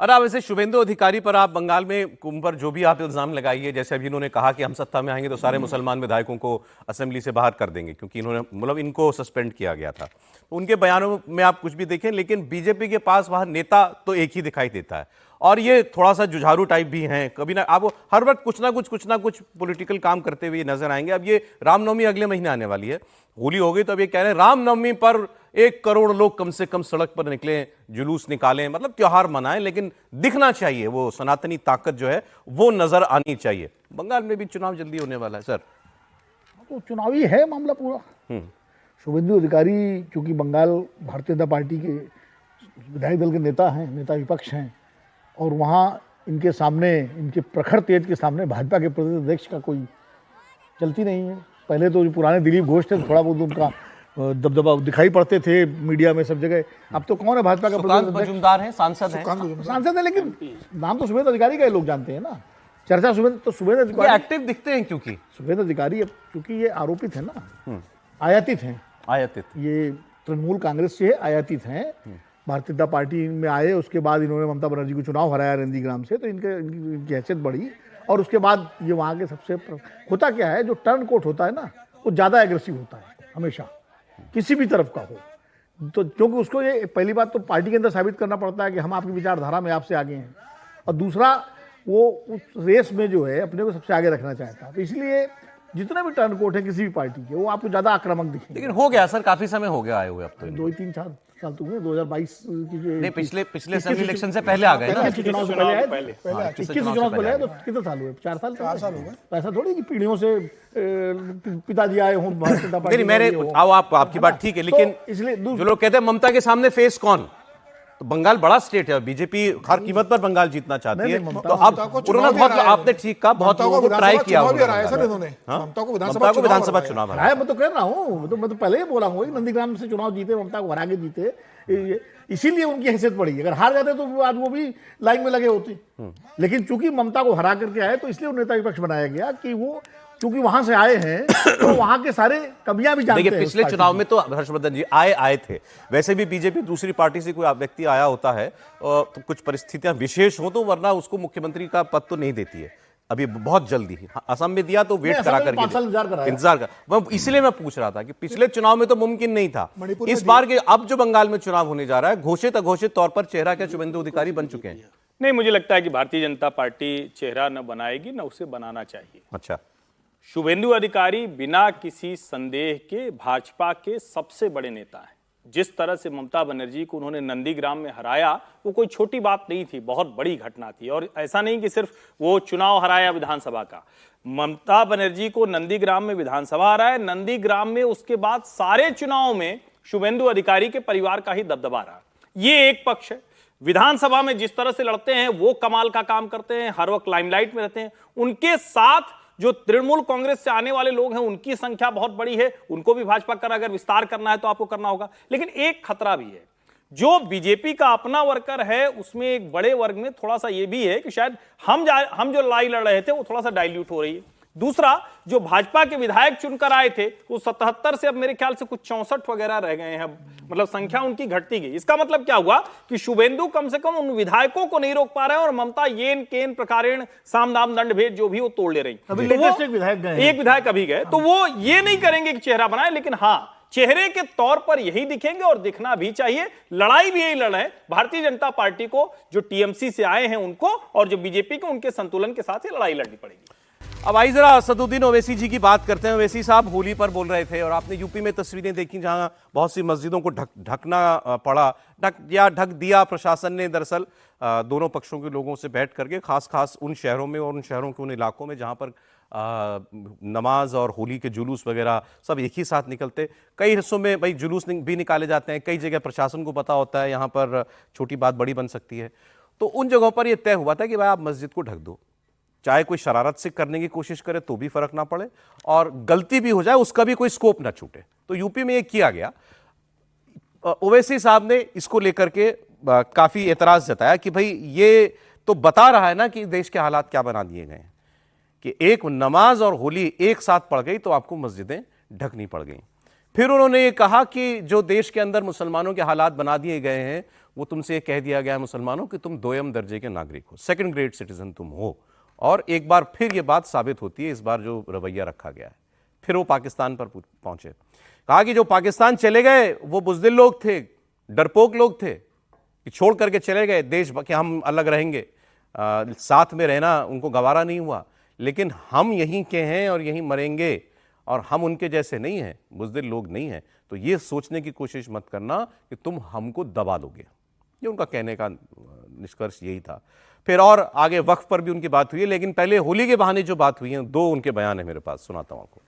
और अब वैसे शुभेंदु अधिकारी पर आप बंगाल में उन पर जो भी आप इल्जाम लगाइए, जैसे अभी इन्होंने कहा कि हम सत्ता में आएंगे तो सारे मुसलमान विधायकों को असेंबली से बाहर कर देंगे क्योंकि इन्होंने मतलब इनको सस्पेंड किया गया था। तो उनके बयानों में आप कुछ भी देखें, लेकिन बीजेपी के पास वहां नेता तो एक ही दिखाई देता है और ये थोड़ा सा जुझारू टाइप भी हैं। कभी ना आप हर वक्त कुछ ना कुछ पॉलिटिकल काम करते हुए नजर आएंगे। अब ये रामनवमी अगले महीने आने वाली है, होली हो गई तो अब ये कह रहे हैं रामनवमी पर 1 करोड़ लोग कम से कम सड़क पर निकलें, जुलूस निकालें, मतलब त्योहार मनाएं, लेकिन दिखना चाहिए वो सनातनी ताकत जो है वो नजर आनी चाहिए। बंगाल में भी चुनाव जल्दी होने वाला है सर। तो चुनावी है मामला पूरा। शुभेंदु अधिकारी चूंकि बंगाल भारतीय जनता पार्टी के विधायक दल के नेता हैं, नेता विपक्ष हैं, और वहाँ इनके सामने, इनके प्रखर तेज के सामने भाजपा के प्रदेश अध्यक्ष का कोई चलती नहीं है। पहले तो जो पुराने दिलीप घोष थे थोड़ा बहुत उनका दबदबा दिखाई पड़ते थे मीडिया में सब जगह। अब तो कौन है भाजपा का प्रदेश अध्यक्ष? मजूमदार हैं, सांसद हैं। सांसद है, लेकिन नाम तो शुभेंदु अधिकारी का ही लोग जानते हैं ना। चर्चा शुभेंदु अधिकारी एक्टिव दिखते हैं क्योंकि शुभेंदु अधिकारी अब चूंकि ये आरोपित है ना, आयातित हैं, ये तृणमूल कांग्रेस से आयातित हैं, भारतीय जनता पार्टी में आए, उसके बाद इन्होंने ममता बनर्जी को चुनाव हराया नंदीग्राम से, तो इनकी हैसियत बढ़ी और उसके बाद ये वहाँ के सबसे होता क्या है, जो टर्न कोट होता है ना वो ज़्यादा एग्रेसिव होता है हमेशा, किसी भी तरफ का हो। तो क्योंकि उसको ये पहली बात तो पार्टी के अंदर साबित करना पड़ता है कि हम आपकी विचारधारा में आपसे आगे हैं, और दूसरा वो उस रेस में जो है अपने को सबसे आगे रखना चाहता है। तो इसलिए जितने भी टर्न कोट है किसी भी पार्टी के, वो आपको ज़्यादा आक्रामक दिखेंगे। लेकिन हो गया सर, काफी समय हो गया आए हुए, अब तो 2-3 साल तो हुए। 2022 की जो नहीं, पिछले असेंबली इलेक्शन से पहले आ गए ना, 21 चुनाव से पहले आए, 21 चुनाव से पहले आए, तो कितने साल हुए? 4 साल हो गए। ऐसा थोड़ी कि पीढ़ियों से पिताजी आए हों भारतीय जनता पार्टी। नहीं, मेरे आओ आपकी बात ठीक है, लेकिन इसलिए जो लोग कहते हैं ममता के सामने फेस कौन, तो बंगाल बड़ा स्टेट है, बीजेपी हर कीमत पर बंगाल जीतना चाहती है। तो अब उन्होंने बहुत, आपने ठीक कहा, बहुत लोगों को ट्राई किया ममता को विधानसभा चुनाव हराया। मैं तो कह रहा हूँ, मैं तो पहले ही बोला हूँ, नंदीग्राम से चुनाव जीते, ममता को हरा के जीते, इसीलिए उनकी हैसियत बढ़ी। अगर हार जाते तो आज वो भी लाइन में लगे होते, लेकिन चूंकि ममता को हरा करके आए तो इसलिए नेता विपक्ष बनाया गया कि वो क्योंकि वहां से आए हैं तो वहां के सारे कमियां भी जानते हैं। देखिए पिछले चुनाव में तो हर्षवर्धन जी आए थे, वैसे भी बीजेपी दूसरी पार्टी से कोई व्यक्ति आया होता है तो कुछ परिस्थितियां विशेष हो तो, वरना उसको मुख्यमंत्री का पद तो नहीं देती है। अभी बहुत जल्दी असम में दिया तो वेट करा करके इंतजार कर, इसलिए मैं पूछ रहा था कि पिछले चुनाव में तो मुमकिन नहीं था, इस बार के अब जो बंगाल में चुनाव होने जा रहा है, घोषित अघोषित तौर पर चेहरा क्या शुभेंदु अधिकारी बन चुके हैं? नहीं, मुझे लगता है कि भारतीय जनता पार्टी चेहरा न बनाएगी, न उसे बनाना चाहिए। अच्छा, शुभेंदु अधिकारी बिना किसी संदेह के भाजपा के सबसे बड़े नेता हैं। जिस तरह से ममता बनर्जी को उन्होंने नंदीग्राम में हराया, वो कोई छोटी बात नहीं थी, बहुत बड़ी घटना थी। और ऐसा नहीं कि सिर्फ वो चुनाव हराया विधानसभा का, ममता बनर्जी को नंदीग्राम में विधानसभा हराया, नंदीग्राम में उसके बाद सारे चुनाव में शुभेंदु अधिकारी के परिवार का ही दबदबा रहा। ये एक पक्ष है। विधानसभा में जिस तरह से लड़ते हैं वो कमाल का काम करते हैं, हर वक्त लाइमलाइट में रहते हैं। उनके साथ जो तृणमूल कांग्रेस से आने वाले लोग हैं उनकी संख्या बहुत बड़ी है, उनको भी भाजपा का अगर विस्तार करना है तो आपको करना होगा। लेकिन एक खतरा भी है, जो बीजेपी का अपना वर्कर है उसमें एक बड़े वर्ग में थोड़ा सा ये भी है कि शायद हम जो लड़ाई लड़ रहे थे वो थोड़ा सा डाइल्यूट हो रही है। दूसरा, जो भाजपा के विधायक चुनकर आए थे वो 77 से अब मेरे ख्याल से कुछ 64 वगैरह रह गए हैं, मतलब संख्या उनकी घटती गई। इसका मतलब क्या हुआ कि शुभेंदु कम से कम उन विधायकों को नहीं रोक पा रहे हैं और ममता येन केन प्रकारेण साम दाम दंड भेद जो भी वो तोड़ ले रही। एक विधायक अभी गए, तो वो ये नहीं करेंगे कि चेहरा बनाए, लेकिन हाँ चेहरे के तौर पर यही दिखेंगे और दिखना भी चाहिए। लड़ाई भी यही लड़ रहे हैं, भारतीय जनता पार्टी को, जो टीएमसी से आए हैं उनको, और जो बीजेपी को, उनके संतुलन के साथ ही लड़ाई लड़नी पड़ेगी। अब आई जरा असदुद्दीन ओवैसी जी की बात करते हैं। ओवैसी साहब होली पर बोल रहे थे और आपने यूपी में तस्वीरें देखी जहां बहुत सी मस्जिदों को ढकना पड़ा, ढक दिया प्रशासन ने। दरअसल दोनों पक्षों के लोगों से बैठ करके खास उन शहरों में और उन शहरों के उन इलाकों में जहां पर नमाज और होली के जुलूस वगैरह सब एक ही साथ निकलते। कई हिस्सों में भाई जुलूस भी निकाले जाते हैं, कई जगह प्रशासन को पता होता है यहाँ पर छोटी बात बड़ी बन सकती है। तो उन जगहों पर यह तय हुआ था कि भाई आप मस्जिद को ढक दो, चाहे कोई शरारत से करने की कोशिश करे तो भी फर्क ना पड़े और गलती भी हो जाए उसका भी कोई स्कोप ना छूटे। तो यूपी में ये किया गया। ओवैसी साहब ने इसको लेकर के काफी एतराज जताया कि भाई ये तो बता रहा है ना कि देश के हालात क्या बना दिए गए हैं कि एक नमाज और होली एक साथ पड़ गई तो आपको मस्जिदें ढकनी पड़ गई। फिर उन्होंने ये कहा कि जो देश के अंदर मुसलमानों के हालात बना दिए गए हैं वो तुमसे कह दिया गया है मुसलमानों कि तुम दोयम दर्जे के नागरिक हो, सेकंड ग्रेड सिटीजन तुम हो। और एक बार फिर ये बात साबित होती है, इस बार जो रवैया रखा गया है। फिर वो पाकिस्तान पर पहुंचे, कहा कि जो पाकिस्तान चले गए वो बुज़दिल लोग थे, डरपोक लोग थे कि छोड़ करके चले गए देश कि हम अलग रहेंगे, साथ में रहना उनको गवारा नहीं हुआ, लेकिन हम यहीं के हैं और यहीं मरेंगे और हम उनके जैसे नहीं हैं, बुज़दिल लोग नहीं हैं। तो ये सोचने की कोशिश मत करना कि तुम हमको दबा दोगे। ये उनका कहने का निष्कर्ष यही था। फिर और आगे वक्फ पर भी उनकी बात हुई है, लेकिन पहले होली के बहाने जो बात हुई है, दो उनके बयान है मेरे पास, सुनाता हूं आपको।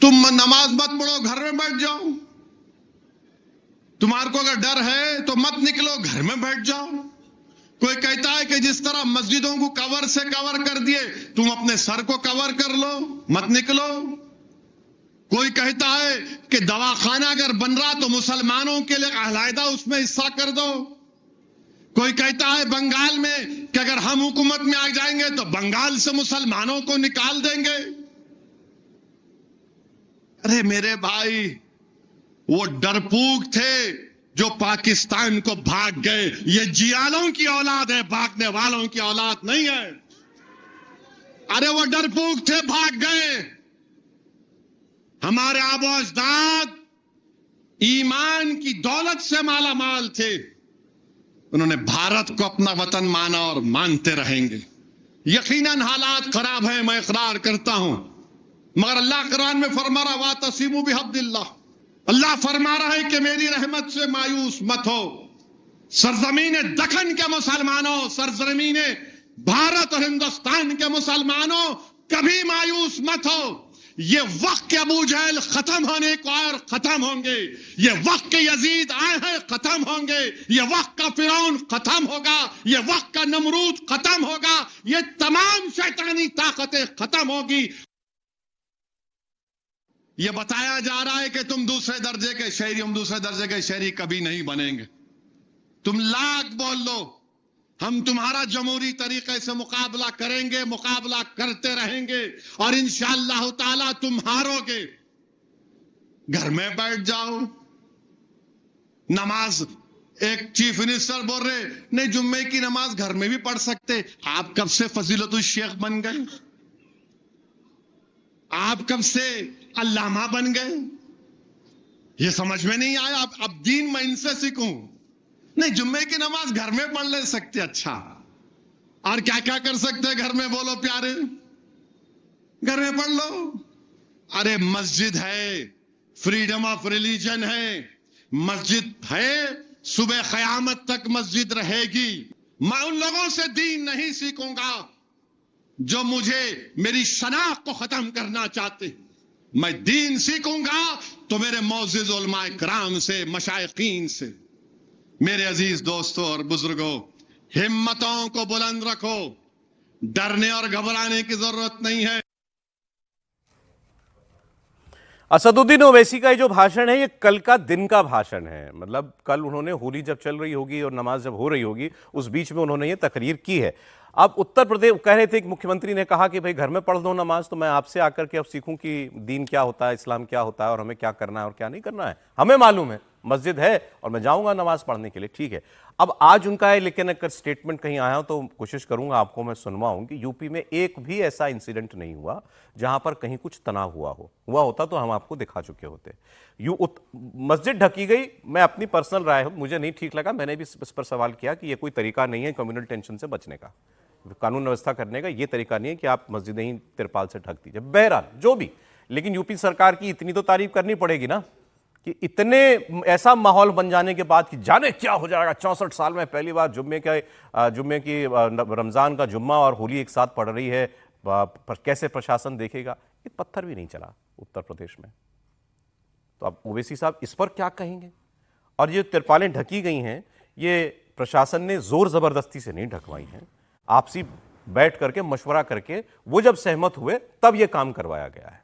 तुम नमाज मत पढ़ो, घर में बैठ जाओ। तुम्हारे को अगर डर है तो मत निकलो, घर में बैठ जाओ। कोई कहता है कि जिस तरह मस्जिदों को कवर से कवर कर दिए तुम अपने सर को कवर कर लो, मत निकलो। कोई कहता है कि दवाखाना अगर बन रहा तो मुसलमानों के लिए अलहदा उसमें हिस्सा कर दो। कोई कहता है बंगाल में कि अगर हम हुकूमत में आ जाएंगे तो बंगाल से मुसलमानों को निकाल देंगे। अरे मेरे भाई, वो डरपोक थे जो पाकिस्तान को भाग गए। ये जियालों की औलाद है, भागने वालों की औलाद नहीं है। अरे वो डरपोक थे, भाग गए। हमारे आबो अजदाद ईमान की दौलत से माला माल थे, उन्होंने भारत को अपना वतन माना और मानते रहेंगे। यकीनन हालात खराब हैं, मैं इकरार करता हूं, मगर अल्लाह कुरान में फरमा रहा वातसिमू बिहब्दिल्लाह, अल्लाह फरमा रहा है कि मेरी रहमत से मायूस मत हो। सरजमीन दखन के मुसलमानों, सरजमीन भारत और हिंदुस्तान के मुसलमानों, कभी मायूस मत हो। ये वक्त के अबू जहल खत्म होने को और खत्म होंगे, ये वक्त के यजीद आए हैं खत्म होंगे, ये वक्त का फिरौन खत्म होगा, ये वक्त का नमरूद खत्म होगा, ये तमाम शैतानी ताकतें खत्म होगी। ये बताया जा रहा है कि तुम दूसरे दर्जे के शहरी, हम दूसरे दर्जे के शहरी कभी नहीं बनेंगे। तुम लाख बोल लो, हम तुम्हारा जमहूरी तरीके से मुकाबला करेंगे, मुकाबला करते रहेंगे और इंशाअल्लाह ताला तुम हारोगे। घर में बैठ जाओ। नमाज, एक चीफ मिनिस्टर बोल रहे नहीं जुम्मे की नमाज घर में भी पढ़ सकते। आप कब से फजीलतुल शेख बन गए? आप कब से अल्लामा बन गए? ये समझ में नहीं आया। अब दीन मैं इनसे सीखूं? नहीं, जुम्मे की नमाज घर में पढ़ ले सकते। अच्छा, और क्या क्या कर सकते हैं घर में? बोलो प्यारे, घर में पढ़ लो। अरे मस्जिद है, फ्रीडम ऑफ रिलीजन है, मस्जिद है, सुबह क़यामत तक मस्जिद रहेगी। मैं उन लोगों से दीन नहीं सीखूंगा जो मुझे मेरी शनाख्त को खत्म करना चाहते। मैं दीन सीखूंगा तो मेरे मौजिज़ उलमाए किराम से, मशाइखीन से। मेरे अजीज दोस्तों और बुजुर्गों, हिम्मतों को बुलंद रखो, डरने और घबराने की जरूरत नहीं है। असदुद्दीन ओवैसी का ये जो भाषण है ये कल का दिन का भाषण है। मतलब कल उन्होंने होली जब चल रही होगी और नमाज जब हो रही होगी उस बीच में उन्होंने ये तकरीर की है। अब उत्तर प्रदेश कह रहे थे कि मुख्यमंत्री ने कहा कि भाई घर में पढ़ दो नमाज, तो मैं आपसे आकर के अब सीखूं कि दीन क्या होता है, इस्लाम क्या होता है और हमें क्या करना है और क्या नहीं करना है। हमें मालूम है, मस्जिद है और मैं जाऊंगा नमाज पढ़ने के लिए, ठीक है। अब आज उनका है, लेकिन अगर स्टेटमेंट कहीं आया हो तो कोशिश करूंगा आपको मैं सुनवाऊं कि यूपी में एक भी ऐसा इंसिडेंट नहीं हुआ जहां पर कहीं कुछ तनाव हुआ होता तो हम आपको दिखा चुके होते। मस्जिद ढकी गई, मैं अपनी पर्सनल राय हूं, मुझे नहीं ठीक लगा। मैंने भी इस पर सवाल किया कि यह कोई तरीका नहीं है कम्युनल टेंशन से बचने का। कानून व्यवस्था करने का ये तरीका नहीं है कि आप मस्जिदें ही तिरपाल से ढक दीजिए। बहरहाल जो भी, लेकिन यूपी सरकार की इतनी तो तारीफ करनी पड़ेगी ना कि इतने ऐसा माहौल बन जाने के बाद कि जाने क्या हो जाएगा, 64 साल में पहली बार जुम्मे की रमजान का जुम्मा और होली एक साथ पड़ रही है, पर कैसे प्रशासन देखेगा। एक पत्थर भी नहीं चला उत्तर प्रदेश में। तो अब ओवैसी साहब इस पर क्या कहेंगे? और ये तिरपालें ढकी गई हैं, ये प्रशासन ने जोर जबरदस्ती से नहीं ढकवाई हैं, आपसी बैठ करके मशवरा करके वो जब सहमत हुए तब ये काम करवाया गया है।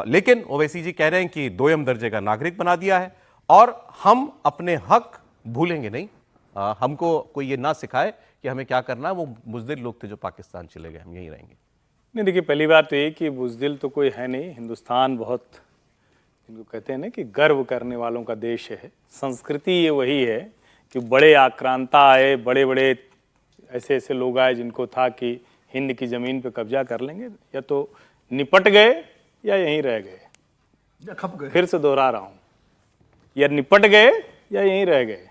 लेकिन ओवैसी जी कह रहे हैं कि दोयम दर्जे का नागरिक बना दिया है और हम अपने हक भूलेंगे नहीं। हमको कोई ये ना सिखाए कि हमें क्या करना है। वो बुज़दिल लोग थे जो पाकिस्तान चले गए, हम यहीं रहेंगे। नहीं देखिए, पहली बात तो ये कि बुज़दिल तो कोई है नहीं। हिंदुस्तान बहुत, इनको कहते हैं ना कि गर्व करने वालों का देश है। संस्कृति ये वही है कि बड़े आक्रांता आए, बड़े बड़े ऐसे ऐसे लोग आए जिनको था कि हिंद की ज़मीन पे कब्जा कर लेंगे, या तो निपट गए या यहीं रह गए, या खप गए। फिर से दोहरा रहा हूँ, या निपट गए या यहीं रह गए।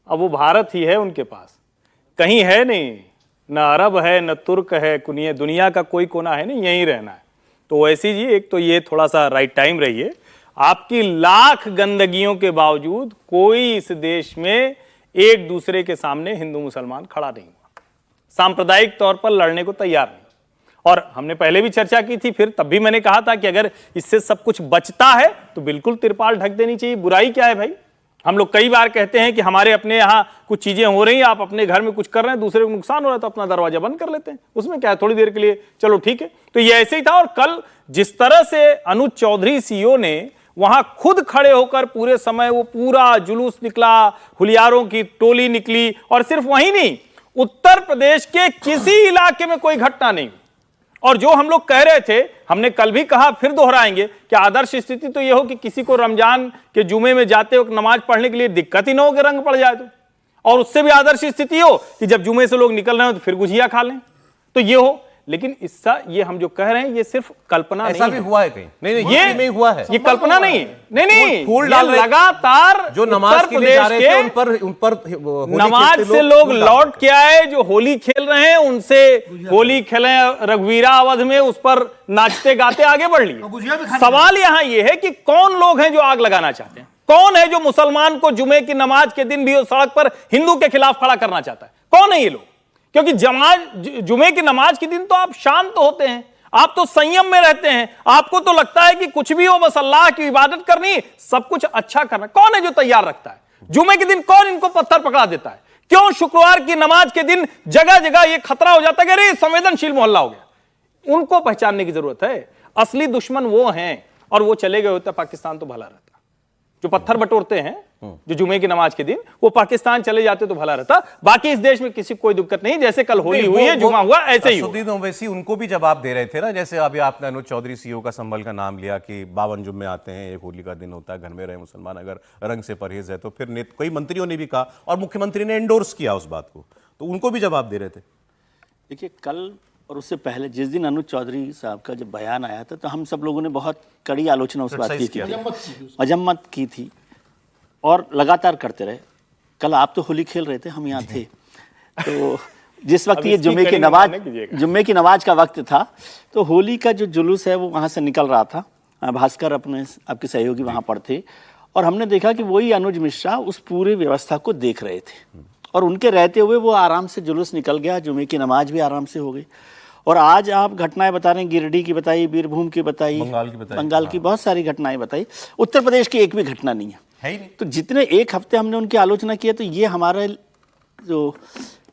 अब वो भारत ही है उनके पास, कहीं है नहीं, न अरब है न तुर्क है, दुनिया का कोई कोना है नहीं, यहीं रहना है। तो वैसी जी एक तो ये थोड़ा सा राइट टाइम रहिए। आपकी लाख गंदगियों के बावजूद कोई इस देश में एक दूसरे के सामने हिंदू मुसलमान खड़ा नहीं हुआ, सांप्रदायिक तौर पर लड़ने को तैयार नहीं। और हमने पहले भी चर्चा की थी, फिर तब भी मैंने कहा था कि अगर इससे सब कुछ बचता है तो बिल्कुल तिरपाल ढक देनी चाहिए। बुराई क्या है भाई? हम लोग कई बार कहते हैं कि हमारे अपने यहाँ कुछ चीजें हो रही हैं, आप अपने घर में कुछ कर रहे हैं, दूसरे को नुकसान हो रहा है तो अपना दरवाजा बंद कर लेते हैं, उसमें क्या है, थोड़ी देर के लिए चलो ठीक है। तो ये ऐसे ही था। और कल जिस तरह से अनुज चौधरी सीईओ ने वहां खुद खड़े होकर पूरे समय वो पूरा जुलूस निकला, हुलियारों की टोली निकली, और सिर्फ वहीं नहीं, उत्तर प्रदेश के किसी इलाके में कोई घटना नहीं। और जो हम लोग कह रहे थे, हमने कल भी कहा, फिर दोहराएंगे कि आदर्श स्थिति तो यह हो कि किसी को रमजान के जुमे में जाते वक्त नमाज पढ़ने के लिए दिक्कत ही ना हो कि रंग पड़ जाए तो, और उससे भी आदर्श स्थिति हो कि जब जुमे से लोग निकल रहे हो तो फिर गुजिया खा लें, तो ये हो। लेकिन इसका ये हम जो कह रहे हैं ये सिर्फ कल्पना नहीं है। ऐसा भी हुआ है कहीं? नहीं, ये में हुआ है, ये कल्पना नहीं है। नहीं, फूल डाल रहे लगातार जो नमाज के लिए जा रहे थे उन पर नमाज से लोग लौट के आए, जो होली खेल रहे हैं उनसे होली खेले, रघुवीरा अवध में उस पर नाचते गाते आगे बढ़ लिए। सवाल यहां ये है कि कौन लोग हैं जो आग लगाना चाहते हैं? कौन है जो मुसलमान को जुमे की नमाज के दिन भी उस सड़क पर हिंदू के खिलाफ खड़ा करना चाहता है? कौन है ये लोग? क्योंकि जुमे की नमाज के दिन तो आप शांत होते हैं, आप तो संयम में रहते हैं, आपको तो लगता है कि कुछ भी हो बस अल्लाह की इबादत करनी, सब कुछ अच्छा करना। कौन है जो तैयार रखता है? जुमे के दिन कौन इनको पत्थर पकड़ा देता है? क्यों शुक्रवार की नमाज के दिन जगह जगह ये खतरा हो जाता है कि अरे संवेदनशील मोहल्ला हो गया? उनको पहचानने की जरूरत है। असली दुश्मन वो हैं, और वो चले गए होते पाकिस्तान तो भला रहता। जो पत्थर बटोरते हैं जो जुमे की नमाज के दिन, वो पाकिस्तान चले जाते तो भला रहता। बाकी इस देश में किसी कोई दिक्कत नहीं, जैसे कल होली हुई है, जुमा हुआ, ऐसे ही असदुद्दीन ओवैसी उनको भी जवाब दे रहे थे ना, जैसे अभी आपने अनुज चौधरी सीईओ का संभल का नाम लिया कि 52 जुम्मे आते हैं, एक होली का दिन होता है, घर में रहे मुसलमान, अगर रंग से परहेज है तो फिर कई मंत्रियों ने भी कहा और मुख्यमंत्री ने एंडोर्स किया उस बात को, तो उनको भी जवाब दे रहे थे। देखिए, कल और उससे पहले जिस दिन अनुज चौधरी साहब का जब बयान आया था तो हम सब लोगों ने बहुत कड़ी आलोचना उस बात की थी, मजम्मत की थी और लगातार करते रहे। कल आप तो होली खेल रहे थे, हम यहाँ थे, तो जिस वक्त ये जुम्मे की नमाज का वक्त था तो होली का जो जुलूस है वो वहाँ से निकल रहा था। भास्कर अपने आपके सहयोगी वहाँ पर थे और हमने देखा कि वही अनुज मिश्रा उस पूरे व्यवस्था को देख रहे थे और उनके रहते हुए वो आराम से जुलूस निकल गया, जुम्मे की नमाज भी आराम से हो गई। और आज आप घटनाएं बता रहे हैं, गिरिडीह की बताई, बीरभूम की बताई, बंगाल की बहुत सारी घटनाएं बताई, उत्तर प्रदेश की एक भी घटना नहीं है ही नहीं। तो जितने एक हफ्ते हमने उनकी आलोचना किया तो ये हमारे जो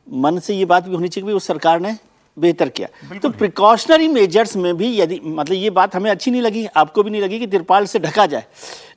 मन से ये बात भी होनी चाहिए कि उस सरकार ने बेहतर किया। तो प्रिकॉशनरी मेजर्स में भी यदि मतलब ये बात हमें अच्छी नहीं लगी, आपको भी नहीं लगी कि तिरपाल से ढका जाए,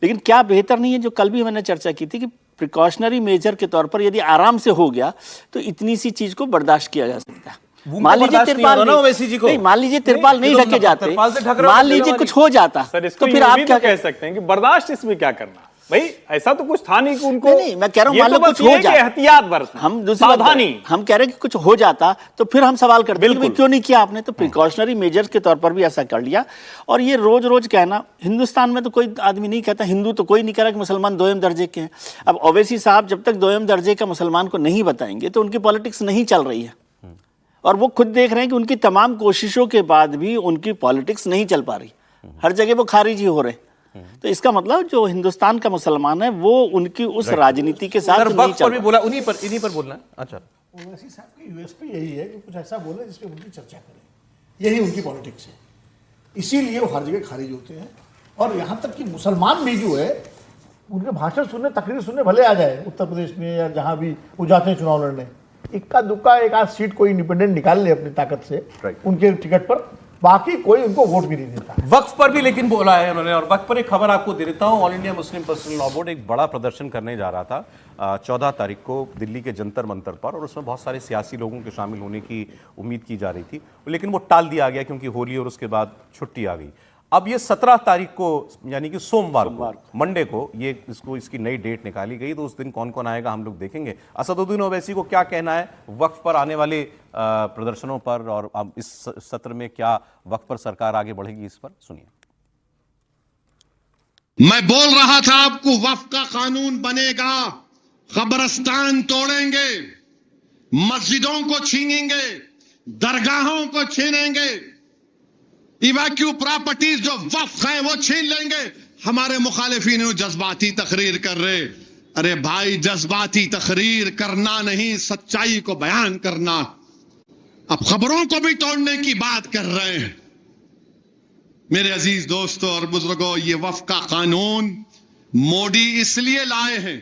लेकिन क्या बेहतर नहीं है जो कल भी मैंने चर्चा की थी कि प्रिकॉशनरी मेजर के तौर पर यदि आराम से हो गया तो इतनी सी चीज को बर्दाश्त किया जा सकता है। मान लीजिए तिरपाल नहीं, मान लीजिए तिरपाल नहीं ढके जाते, मान लीजिए कुछ हो जाता तो फिर आप क्या कह सकते हैं कि बर्दाश्त इसमें क्या करना भाई? ऐसा तो कुछ था नहीं कि उनको नहीं, मैं कह रहा हूं मान लो कुछ हो जाता, एहतियात बरतना, हम दूसरी हम कह रहे हैं कि कुछ हो जाता तो फिर हम सवाल करते हैं कि क्यों नहीं किया आपने। तो प्रिकॉशनरी मेजर्स के तौर पर भी ऐसा कर लिया। और ये रोज रोज कहना, हिंदुस्तान में तो कोई आदमी नहीं कहता, हिंदू तो कोई नहीं कह रहा कि मुसलमान दोयम दर्जे के हैं। अब ओवैसी साहब जब तक दोयम दर्जे का मुसलमान को नहीं बताएंगे तो उनकी पॉलिटिक्स नहीं चल रही है। और वो खुद देख रहे हैं कि उनकी तमाम कोशिशों के बाद भी उनकी पॉलिटिक्स नहीं चल पा रही, हर जगह वो खारिज ही हो रहे। तो इसका मतलब जो हिंदुस्तान का मुसलमान है वो उनकी उस राजनीति के साथ नहीं चल भी बोला, इन्हीं पर बोलना है। अच्छा, ओवैसी साहब की यूएसपी यही है कि कुछ ऐसा बोले जिसपे उनकी चर्चा करें, यही उनकी पॉलिटिक्स है, इसीलिए वो हर जगह खारिज होते हैं। और यहाँ तक कि मुसलमान भी जो है उनके भाषण सुनने, तकरीर सुनने भले आ जाए उत्तर प्रदेश में या जहाँ भी वो जाते हैं चुनाव लड़ने, इक्का दुक्का एक आध सीट कोई इंडिपेंडेंट निकाल ले अपनी ताकत से उनके टिकट पर, बाकी कोई उनको वोट भी नहीं देता। वक्फ पर भी लेकिन बोला है उन्होंने। और वक्फ पर एक खबर आपको दे देता हूं, all India Muslim personal law board एक बड़ा प्रदर्शन करने जा रहा था 14 तारीख को दिल्ली के जंतर मंतर पर, और उसमें बहुत सारे सियासी लोगों के शामिल होने की उम्मीद की जा रही थी, लेकिन वो टाल दिया गया क्योंकि होली और उसके बाद छुट्टी आ गई। अब ये 17 तारीख को यानी कि सोमवार को, मंडे को ये इसकी नई डेट निकाली गई, तो उस दिन कौन कौन आएगा हम लोग देखेंगे। असदुद्दीन ओवैसी को क्या कहना है वक्फ पर आने वाले प्रदर्शनों पर, और अब इस सत्र में क्या वक्फ पर सरकार आगे बढ़ेगी, इस पर सुनिए। मैं बोल रहा था आपको, वक्फ का कानून बनेगा, कब्रिस्तान तोड़ेंगे, मस्जिदों को छीनेंगे, दरगाहों को छीनेंगे, इवैक्यू प्रॉपर्टीज जो वक्फ है वो छीन लेंगे। हमारे मुखालिफिन जज्बाती तकरीर कर रहे। अरे भाई, जज्बाती तकरीर करना नहीं, सच्चाई को बयान करना। अब खबरों को भी तोड़ने की बात कर रहे हैं। मेरे अजीज दोस्तों और बुजुर्गों, ये वक्फ का कानून मोदी इसलिए लाए हैं,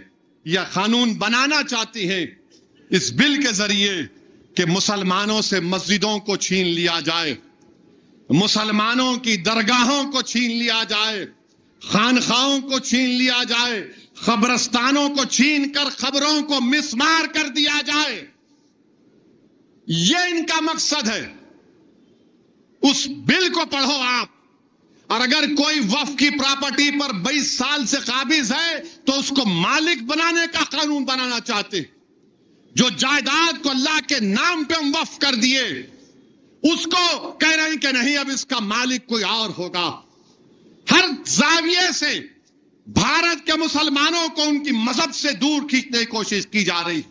यह कानून बनाना चाहती हैं इस बिल के जरिए कि मुसलमानों से मस्जिदों को छीन लिया जाए, मुसलमानों की दरगाहों को छीन लिया जाए, खानखाओं को छीन लिया जाए, कब्रिस्तानों को छीन कर खबरों को मिसमार कर दिया जाए। यह इनका मकसद है। उस बिल को पढ़ो आप, और अगर कोई वक्फ की प्रॉपर्टी पर 22 साल से काबिज है तो उसको मालिक बनाने का कानून बनाना चाहते। जो जायदाद को अल्लाह के नाम पे हम वक्फ कर दिए, उसको कह रहे हैं कि नहीं, अब इसका मालिक कोई और होगा। हर जाविये से भारत के मुसलमानों को उनकी मजहब से दूर खींचने की कोशिश की जा रही।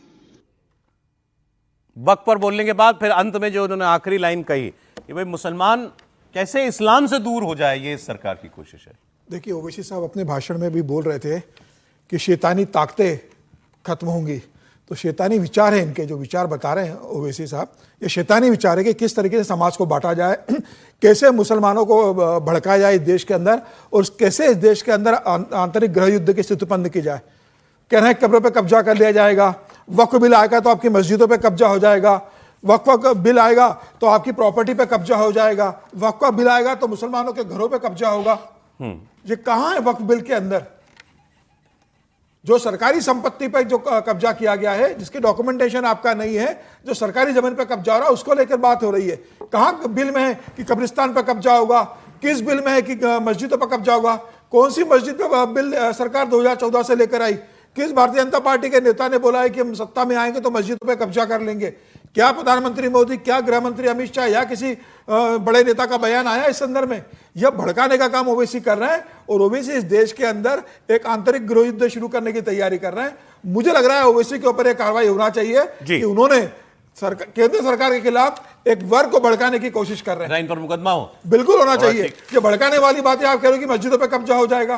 वक्त पर बोलने के बाद फिर अंत में जो उन्होंने आखिरी लाइन कही कि भाई मुसलमान कैसे इस्लाम से दूर हो जाए, ये इस सरकार की कोशिश है। देखिए, ओवैसी साहब अपने भाषण में भी बोल रहे थे कि शैतानी ताकतें खत्म होंगी। तो शैतानी विचार है इनके, जो विचार बता रहे हैं ओवैसी साहब, ये शैतानी विचार है कि किस तरीके से समाज को बांटा जाए, कैसे मुसलमानों को भड़काया जाए इस देश के अंदर, और कैसे इस देश के अंदर आंतरिक गृह युद्ध की स्थिति उत्पन्न की जाए। कह रहे हैं कब्रों पे कब्जा कर लिया जाएगा, वक्फ बिल आएगा तो आपकी मस्जिदों पे कब्जा हो जाएगा, वक्फ बिल आएगा तो आपकी प्रॉपर्टी पे कब्जा हो जाएगा, वक्फ बिल आएगा तो मुसलमानों के घरों पे कब्जा होगा। ये कहाँ है वक्फ बिल के अंदर? जो सरकारी संपत्ति पर जो कब्जा किया गया है, जिसकी डॉक्यूमेंटेशन आपका नहीं है, जो सरकारी जमीन पर कब्जा हो रहा है, उसको लेकर बात हो रही है। कहाँ बिल में है कि कब्रिस्तान पर कब्जा होगा? किस बिल में है कि मस्जिदों पर कब्जा होगा? कौन सी मस्जिद पे बिल सरकार 2014 से लेकर आई? किस भारतीय जनता पार्टी के नेता ने बोला है कि हम सत्ता में आएंगे तो मस्जिदों पे कब्जा कर लेंगे? क्या प्रधानमंत्री मोदी, क्या गृह मंत्री अमित शाह या किसी बड़े नेता का बयान आया इस संदर्भ में? यह भड़काने का काम ओवैसी कर रहे हैं, और ओवैसी इस देश के अंदर एक आंतरिक गृह युद्ध शुरू करने की तैयारी कर रहे हैं। मुझे लग रहा है ओवैसी के ऊपर एक कार्रवाई होना चाहिए कि उन्होंने केंद्र सरकार के खिलाफ एक वर्ग को भड़काने की कोशिश कर रहे हैं। इन पर मुकदमा हो, बिल्कुल होना चाहिए। जो भड़काने वाली बातें आप कह रहे हो कि मस्जिदों पे कब्जा हो जाएगा।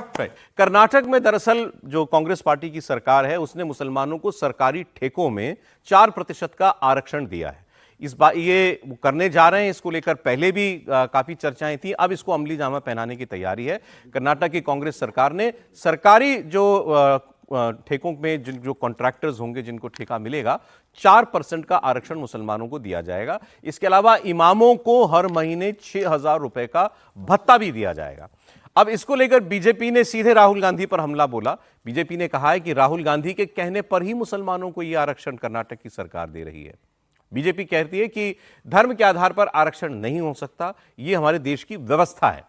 कर्नाटक में दरअसल जो कांग्रेस पार्टी की सरकार है उसने मुसलमानों को सरकारी ठेकों में 4% का आरक्षण दिया है। इस बार ये करने जा रहे हैं, इसको लेकर पहले भी काफी चर्चाएं थी, अब इसको अमली जामा पहनाने की तैयारी है। कर्नाटक की कांग्रेस सरकार ने सरकारी जो ठेकों में जो कॉन्ट्रैक्टर्स होंगे, जिनको ठेका मिलेगा, 4% का आरक्षण मुसलमानों को दिया जाएगा। इसके अलावा इमामों को हर महीने 6,000 रुपए का भत्ता भी दिया जाएगा। अब इसको लेकर बीजेपी ने सीधे राहुल गांधी पर हमला बोला। बीजेपी ने कहा है कि राहुल गांधी के कहने पर ही मुसलमानों को यह आरक्षण कर्नाटक की सरकार दे रही है। बीजेपी कहती है कि धर्म के आधार पर आरक्षण नहीं हो सकता, यह हमारे देश की व्यवस्था है।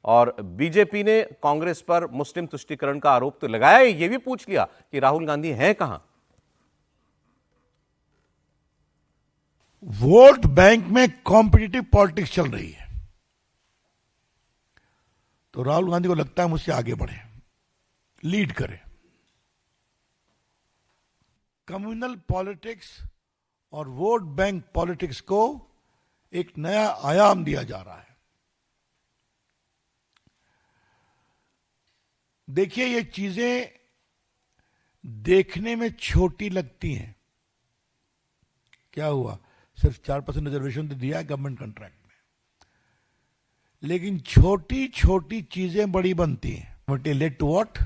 और बीजेपी ने कांग्रेस पर मुस्लिम तुष्टीकरण का आरोप तो लगाया, यह भी पूछ लिया कि राहुल गांधी हैं कहां। वोट बैंक में कॉम्पिटिटिव पॉलिटिक्स चल रही है, तो राहुल गांधी को लगता है मुझसे आगे बढ़े, लीड करे। कम्युनल पॉलिटिक्स और वोट बैंक पॉलिटिक्स को एक नया आयाम दिया जा रहा है। देखिए, ये चीजें देखने में छोटी लगती हैं। क्या हुआ, सिर्फ 4% रिजर्वेशन तो दिया है गवर्नमेंट कॉन्ट्रैक्ट में, लेकिन छोटी छोटी चीजें बड़ी बनती हैं। बट ये led to what?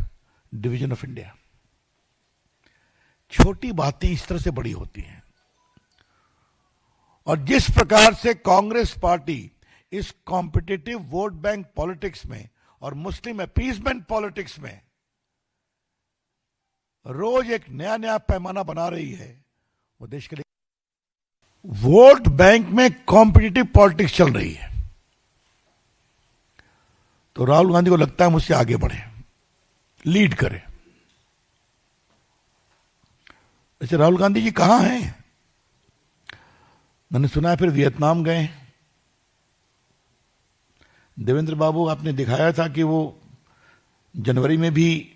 Division of India. छोटी बातें इस तरह से बड़ी होती हैं। और जिस प्रकार से कांग्रेस पार्टी इस कॉम्पिटिटिव वोट बैंक पॉलिटिक्स में और मुस्लिम अपीसमेंट पॉलिटिक्स में रोज एक नया नया पैमाना बना रही है, वो देश के लिए वोट बैंक में कॉम्पिटिटिव पॉलिटिक्स चल रही है। तो राहुल गांधी को लगता है मुझसे आगे बढ़े, लीड करे। वैसे राहुल गांधी जी कहां हैं? मैंने सुना है फिर वियतनाम गए। देवेंद्र बाबू, आपने दिखाया था कि वो जनवरी में भी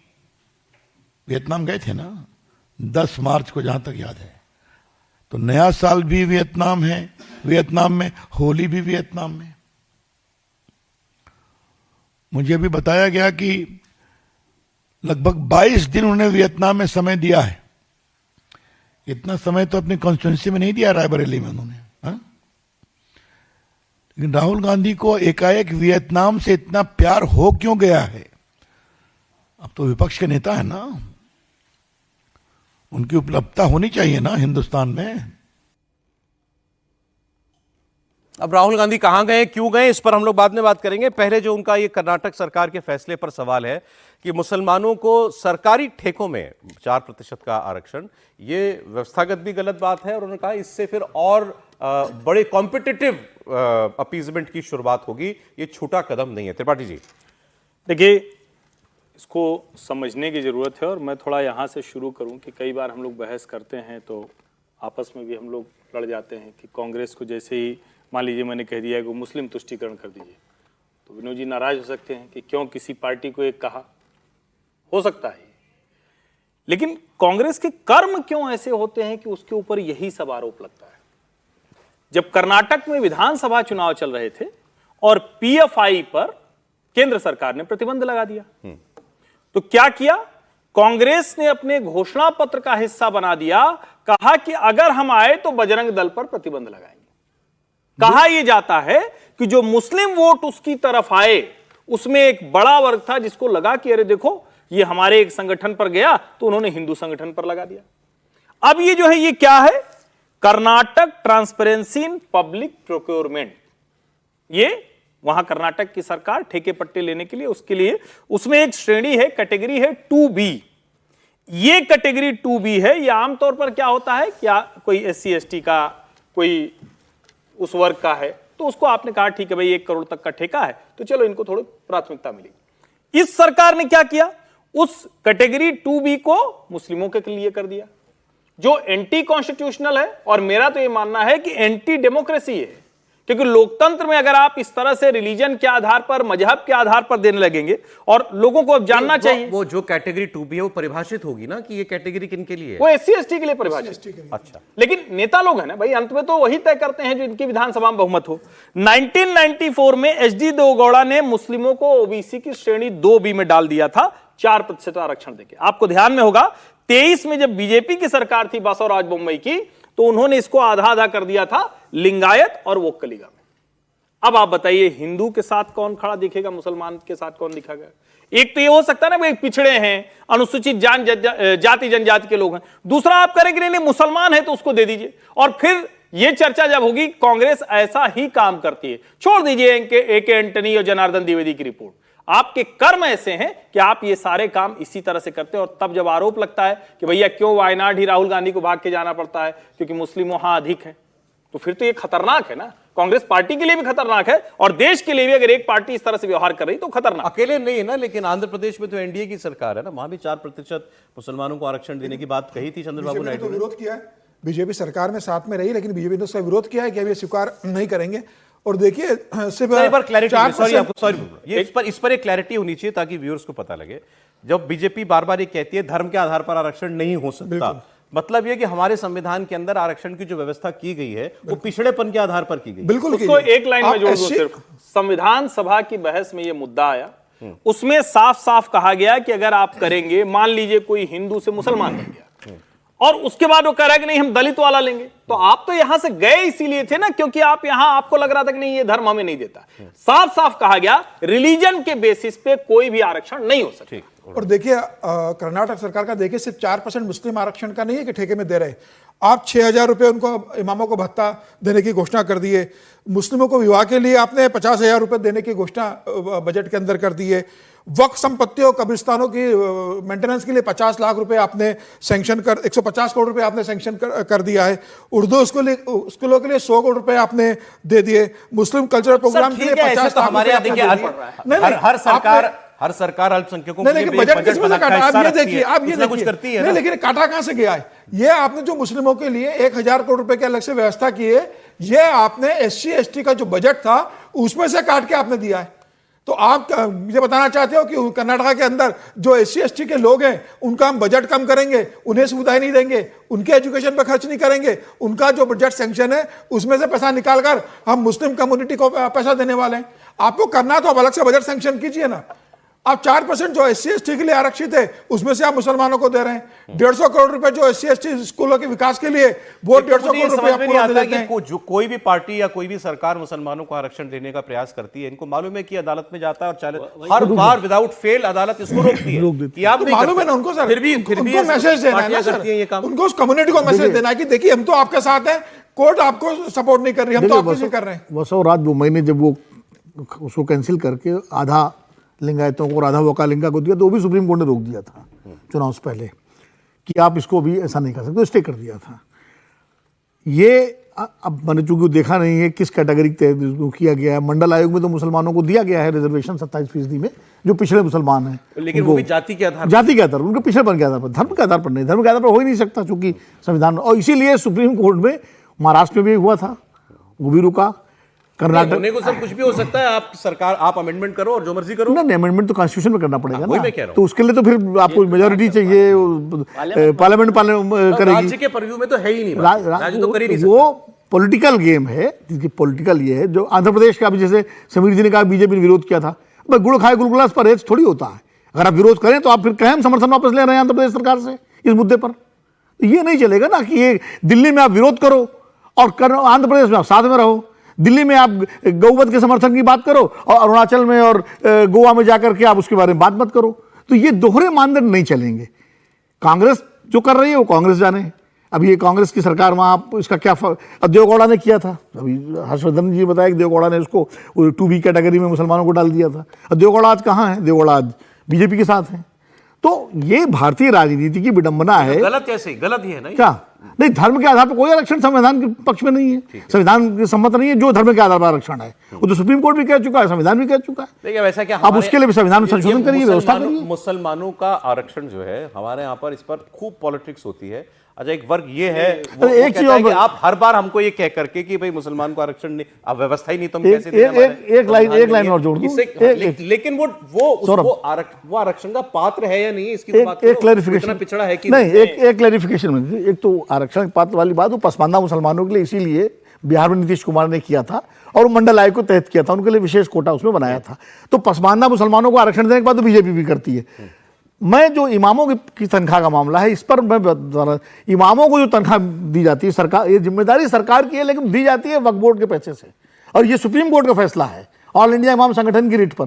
वियतनाम गए थे ना, 10 मार्च को, जहां तक याद है। तो नया साल भी वियतनाम है, वियतनाम में होली भी वियतनाम में। मुझे भी बताया गया कि लगभग 22 दिन उन्होंने वियतनाम में समय दिया है। इतना समय तो अपनी कॉन्स्टिट्यूंसी में नहीं दिया रायबरेली में उन्होंने। लेकिन राहुल गांधी को एकाएक वियतनाम से इतना प्यार हो क्यों गया है? अब तो विपक्ष के नेता है ना, उनकी उपलब्धता होनी चाहिए ना हिंदुस्तान में। अब राहुल गांधी कहां गए, क्यों गए, इस पर हम लोग बाद में बात करेंगे। पहले जो उनका ये कर्नाटक सरकार के फैसले पर सवाल है कि मुसलमानों को सरकारी ठेकों में 4% का आरक्षण, ये व्यवस्थागत भी गलत बात है। और उन्होंने कहा इससे फिर और बड़े कॉम्पिटिटिव अपीजमेंट की शुरुआत होगी, ये छोटा कदम नहीं है। त्रिपाठी जी, देखिए, इसको समझने की ज़रूरत है। और मैं थोड़ा यहाँ से शुरू करूँ कि कई बार हम लोग बहस करते हैं तो आपस में भी हम लोग लड़ जाते हैं कि कांग्रेस को जैसे ही मान लीजिए मैंने कह दिया कि मुस्लिम तुष्टीकरण कर दीजिए, तो विनोद जी नाराज हो सकते हैं कि क्यों किसी पार्टी को एक कहा। हो सकता है, लेकिन कांग्रेस के कर्म क्यों ऐसे होते हैं कि उसके ऊपर यही सब आरोप लगता है। जब कर्नाटक में विधानसभा चुनाव चल रहे थे और पीएफआई पर केंद्र सरकार ने प्रतिबंध लगा दिया, तो क्या किया, कांग्रेस ने अपने घोषणा पत्र का हिस्सा बना दिया, कहा कि अगर हम आए तो बजरंग दल पर प्रतिबंध लगाएंगे। कहा यह जाता है कि जो मुस्लिम वोट उसकी तरफ आए, उसमें एक बड़ा वर्ग था जिसको लगा कि अरे देखो ये हमारे एक संगठन पर गया, तो उन्होंने हिंदू संगठन पर लगा दिया। अब ये जो है ये क्या है, Karnataka transparency in public procurement. ये वहां कर्नाटक की सरकार ठेके पट्टे लेने के लिए, उसके लिए उसमें एक श्रेणी है, कैटेगरी है 2B। ये कैटेगरी 2B है। ये आमतौर पर क्या होता है, क्या कोई SC ST का, कोई उस वर्ग का है, तो उसको आपने कहा ठीक है भाई 1 करोड़ तक का ठेका है, तो चलो इनको थोड़ी प्राथमिकता मिलेगी। इस सरकार ने क्या किया, उस कैटेगरी 2B को मुस्लिमों के लिए कर दिया, जो एंटी कॉन्स्टिट्यूशनल है। और मेरा तो यह मानना है कि एंटी डेमोक्रेसी है, क्योंकि लोकतंत्र में अगर आप इस तरह से रिलीजन के आधार पर, मजहब के आधार पर देने लगेंगे, और लोगों को अब जानना चाहिए, वो जो कैटेगरी 2B है वो परिभाषित होगी ना कि ये कैटेगरी किन के लिए है? वो SC ST के लिए परिभाषित। अच्छा, लेकिन नेता लोग हैं ना भाई, अंत में तो वही तय करते हैं जो इनकी विधानसभा में बहुमत हो। 1994 में HD देवेगौड़ा ने मुस्लिमों को OBC की श्रेणी 2B में डाल दिया था 4% आरक्षण देके। आपको ध्यान में होगा 23 में जब बीजेपी की सरकार थी बसवराज बोम्मई की, तो उन्होंने इसको आधा आधा कर दिया था लिंगायत और वोक्कलिगा में। अब आप बताइए हिंदू के साथ कौन खड़ा दिखेगा, मुसलमान के साथ कौन दिखेगा? एक तो ये हो सकता है ना भाई पिछड़े हैं, अनुसूचित जाति जनजाति के लोग हैं। दूसरा आप करेंगे नहीं मुसलमान है तो उसको दे दीजिए। और फिर ये चर्चा जब होगी, कांग्रेस ऐसा ही काम करती है। छोड़ दीजिए AK एंटनी और जनार्दन द्विवेदी की रिपोर्ट, आपके कर्म ऐसे हैं कि आप ये सारे काम इसी तरह से करते हैं। और तब जब आरोप लगता है कि भैया क्यों वायनाड ही राहुल गांधी को भाग के जाना पड़ता है क्योंकि मुस्लिम वहां अधिक हैं, तो फिर तो ये खतरनाक है ना। कांग्रेस पार्टी के लिए भी खतरनाक है और देश के लिए भी। अगर एक पार्टी इस तरह से व्यवहार कर रही तो खतरनाक। अकेले नहीं है ना, लेकिन आंध्र प्रदेश में तो NDA की सरकार है ना, वहां भी 4% मुसलमानों को आरक्षण देने की बात कही थी चंद्रबाबू नायडू ने। विरोध किया है, बीजेपी सरकार में साथ में रही, लेकिन बीजेपी ने उसका विरोध किया है कि अब ये स्वीकार नहीं करेंगे। और देखिए सिर्फ इस पर एक क्लैरिटी होनी चाहिए ताकि व्यूअर्स को पता लगे। जब बीजेपी बार बार ये कहती है धर्म के आधार पर आरक्षण नहीं हो सकता, मतलब ये कि हमारे संविधान के अंदर आरक्षण की जो व्यवस्था की गई है वो पिछड़ेपन के आधार पर की गई। बिल्कुल उसको एक लाइन में जोड़ दो सिर्फ। संविधान सभा की बहस में ये मुद्दा आया, उसमें साफ साफ कहा गया कि अगर आप करेंगे, मान लीजिए कोई हिंदू से मुसलमान बन गया और उसके बाद वो कह रहा है कि नहीं हम दलित वाला लेंगे, तो आप तो यहां से गए इसीलिए थे ना क्योंकि आप यहां आपको लग रहा था कि नहीं ये धर्म हमें नहीं देता। साफ साफ कहा गया रिलीजन के बेसिस पे कोई भी आरक्षण नहीं हो सकता। और देखिए कर्नाटक सरकार का देखिए सिर्फ 4% मुस्लिम आरक्षण का नहीं है कि ठेके में दे रहे, आप 6,000 रुपये उनको इमामों को भत्ता देने की घोषणा कर दिए। मुस्लिमों को विवाह के लिए आपने 50,000 रुपये देने की घोषणा बजट के अंदर कर दी है। वक्फ संपत्तियों कब्रिस्तानों की मेंटेनेंस के लिए 50 लाख रुपए आपने सैंक्शन कर 150 करोड़ रुपए आपने सैंक्शन कर दिया है। उर्दू स्कूलों के लिए 100 करोड़ रुपए आपने दे दिए। मुस्लिम कल्चरल प्रोग्राम के लिए 50 तो हमारे यहाँ देखिए हर सरकार अल्पसंख्यकों के लिए बजट किसमें से काटा? आप ये देखिए कुछ करती है नहीं, लेकिन काटा कहां से गया है? ये आपने जो मुस्लिमों के लिए 1,000 करोड़ रुपए की अलग से व्यवस्था की है, ये आपने SC ST का जो बजट था उसमें से काट के आपने दिया है। तो आप मुझे बताना चाहते हो कि कर्नाटक के अंदर जो SC ST के लोग हैं उनका हम बजट कम करेंगे, उन्हें सुविधाएं नहीं देंगे, उनके एजुकेशन पर खर्च नहीं करेंगे, उनका जो बजट सैंक्शन है उसमें से पैसा निकालकर हम मुस्लिम कम्युनिटी को पैसा देने वाले हैं? आपको करना तो अब अलग से बजट सैंक्शन कीजिए ना। आप 4% जो SC ST के लिए आरक्षित है उसमें से आप मुसलमानों को दे रहे हैं। 150 करोड़ रुपए जो SC ST स्कूलों के विकास के लिए वो 150 करोड़ रुपए आप पूरा दे देते हैं। जो कोई भी पार्टी या कोई भी सरकार मुसलमानों को आरक्षण देने का प्रयास करती है, इनको मालूम है कि अदालत में जाता है और हर बार विदाउट फेल अदालत इसको रोकती है कि आप मालूम है ना उनको सर, फिर भी उनको मैसेज देना है ना सर, उनको उस कम्युनिटी को मैसेज देना है कि देखिए हम तो आपके साथ हैं, कोर्ट आपको सपोर्ट नहीं कर रही, हम तो आपको नहीं कर रहे हैं। वसुराज बोम्मई ने जब वो उसको कैंसिल करके आधा लिंगायतों को और आधा वकालिंगा को दिया तो वो भी सुप्रीम कोर्ट ने रोक दिया था चुनाव से पहले कि आप इसको भी ऐसा नहीं कर सकते, स्टे कर दिया था। ये अब मैंने चूंकि देखा नहीं है किस कैटेगरी के तहत किया गया है। मंडल आयोग में तो मुसलमानों को दिया गया है रिजर्वेशन 27% में, जो पिछड़े मुसलमान हैं, लेकिन वो भी जाति के आधार उनके पिछड़ेपन के आधार पर, धर्म के आधार पर नहीं, धर्म के आधार पर हो ही नहीं सकता चूंकि संविधान। और इसीलिए सुप्रीम कोर्ट में महाराष्ट्र में भी हुआ था, वो भी रुका। कर्नाटक होने को सर कुछ भी हो सकता है, आप सरकार आप अमेंडमेंट करो और जो मर्जी करो। नहीं, अमेंडमेंट तो कॉन्स्टिट्यूशन में करना पड़ेगा ना, तो उसके लिए तो फिर आपको मेजोरिटी चाहिए, पार्लियामेंट करेगी। राज्य के परव्यू में तो है ही नहीं, राज्य तो कर ही नहीं सकता। वो पॉलिटिकल गेम है, जिसकी पॉलिटिकल ये है जो आंध्र प्रदेश का अभी जैसे समीर जी ने कहा बीजेपी ने विरोध किया था, भाई गुड़ खाए गुलगुला पर परहेज थोड़ी होता है। अगर आप विरोध करें तो आप फिर कहें हम समर्थन वापस ले रहे हैं आंध्र प्रदेश सरकार से इस मुद्दे पर, तो ये नहीं चलेगा ना कि ये दिल्ली में आप विरोध करो और आंध्र प्रदेश में आप साथ में रहो। दिल्ली में आप गौवध के समर्थन की बात करो और अरुणाचल में और गोवा में जाकर के आप उसके बारे में बात मत करो। तो ये दोहरे मानदंड नहीं चलेंगे। कांग्रेस जो कर रही है वो कांग्रेस जाने। अभी ये कांग्रेस की सरकार में आप इसका क्या देवगौड़ा ने किया था, अभी हर्षवर्धन जी बताया कि देवगौड़ा ने उसको 2B कैटेगरी में मुसलमानों को डाल दिया था। देवगौड़ा आज कहाँ है? देवगौड़ा आज बीजेपी के साथ है। तो ये भारतीय राजनीति की विडंबना है। गलत कैसे? गलत ही है ना क्या? नहीं, धर्म के आधार पर कोई आरक्षण संविधान के पक्ष में नहीं है, संविधान के सम्मत नहीं है। जो धर्म के आधार पर आरक्षण है वो तो सुप्रीम कोर्ट भी कह चुका है, संविधान भी कह चुका है। देखिए वैसा क्या अब उसके लिए भी संविधान में संशोधन करिए, व्यवस्था करिए। मुसलमानों का आरक्षण जो है हमारे यहाँ पर, इस पर खूब पॉलिटिक्स होती है। अच्छा, एक वर्ग ये है वो एक चीज है कि आप हर बार हमको ये कह करके कि भाई मुसलमान को आरक्षण नहीं, अब व्यवस्था ही नहीं तो हम कैसे दें? एक लाइन और जोड़ दूं, लेकिन वो आरक्षण का पात्र है या नहीं, इसकी बात एक क्लैरिफिकेशन पिछड़ा है कि नहीं। एक क्लैरिफिकेशन में, एक तो आरक्षण पात्र वाली बात वो पसमानदा मुसलमानों के लिए इसीलिए बिहार में नीतीश कुमार ने किया था और मंडल आयोग को तहत किया था, उनके लिए विशेष कोटा उसमें बनाया था। तो पसमानदा मुसलमानों को आरक्षण देने के बाद तो बीजेपी भी करती है। मैं जो इमामों की तनख्वाह का मामला है इस पर मैं बता रहा, इमामों को जो तनख्वाह दी जाती है सरकार, ये जिम्मेदारी सरकार की है, लेकिन दी जाती है वक्फ बोर्ड के पैसे से, और ये सुप्रीम कोर्ट का फैसला है ऑल इंडिया इमाम संगठन की रिट पर।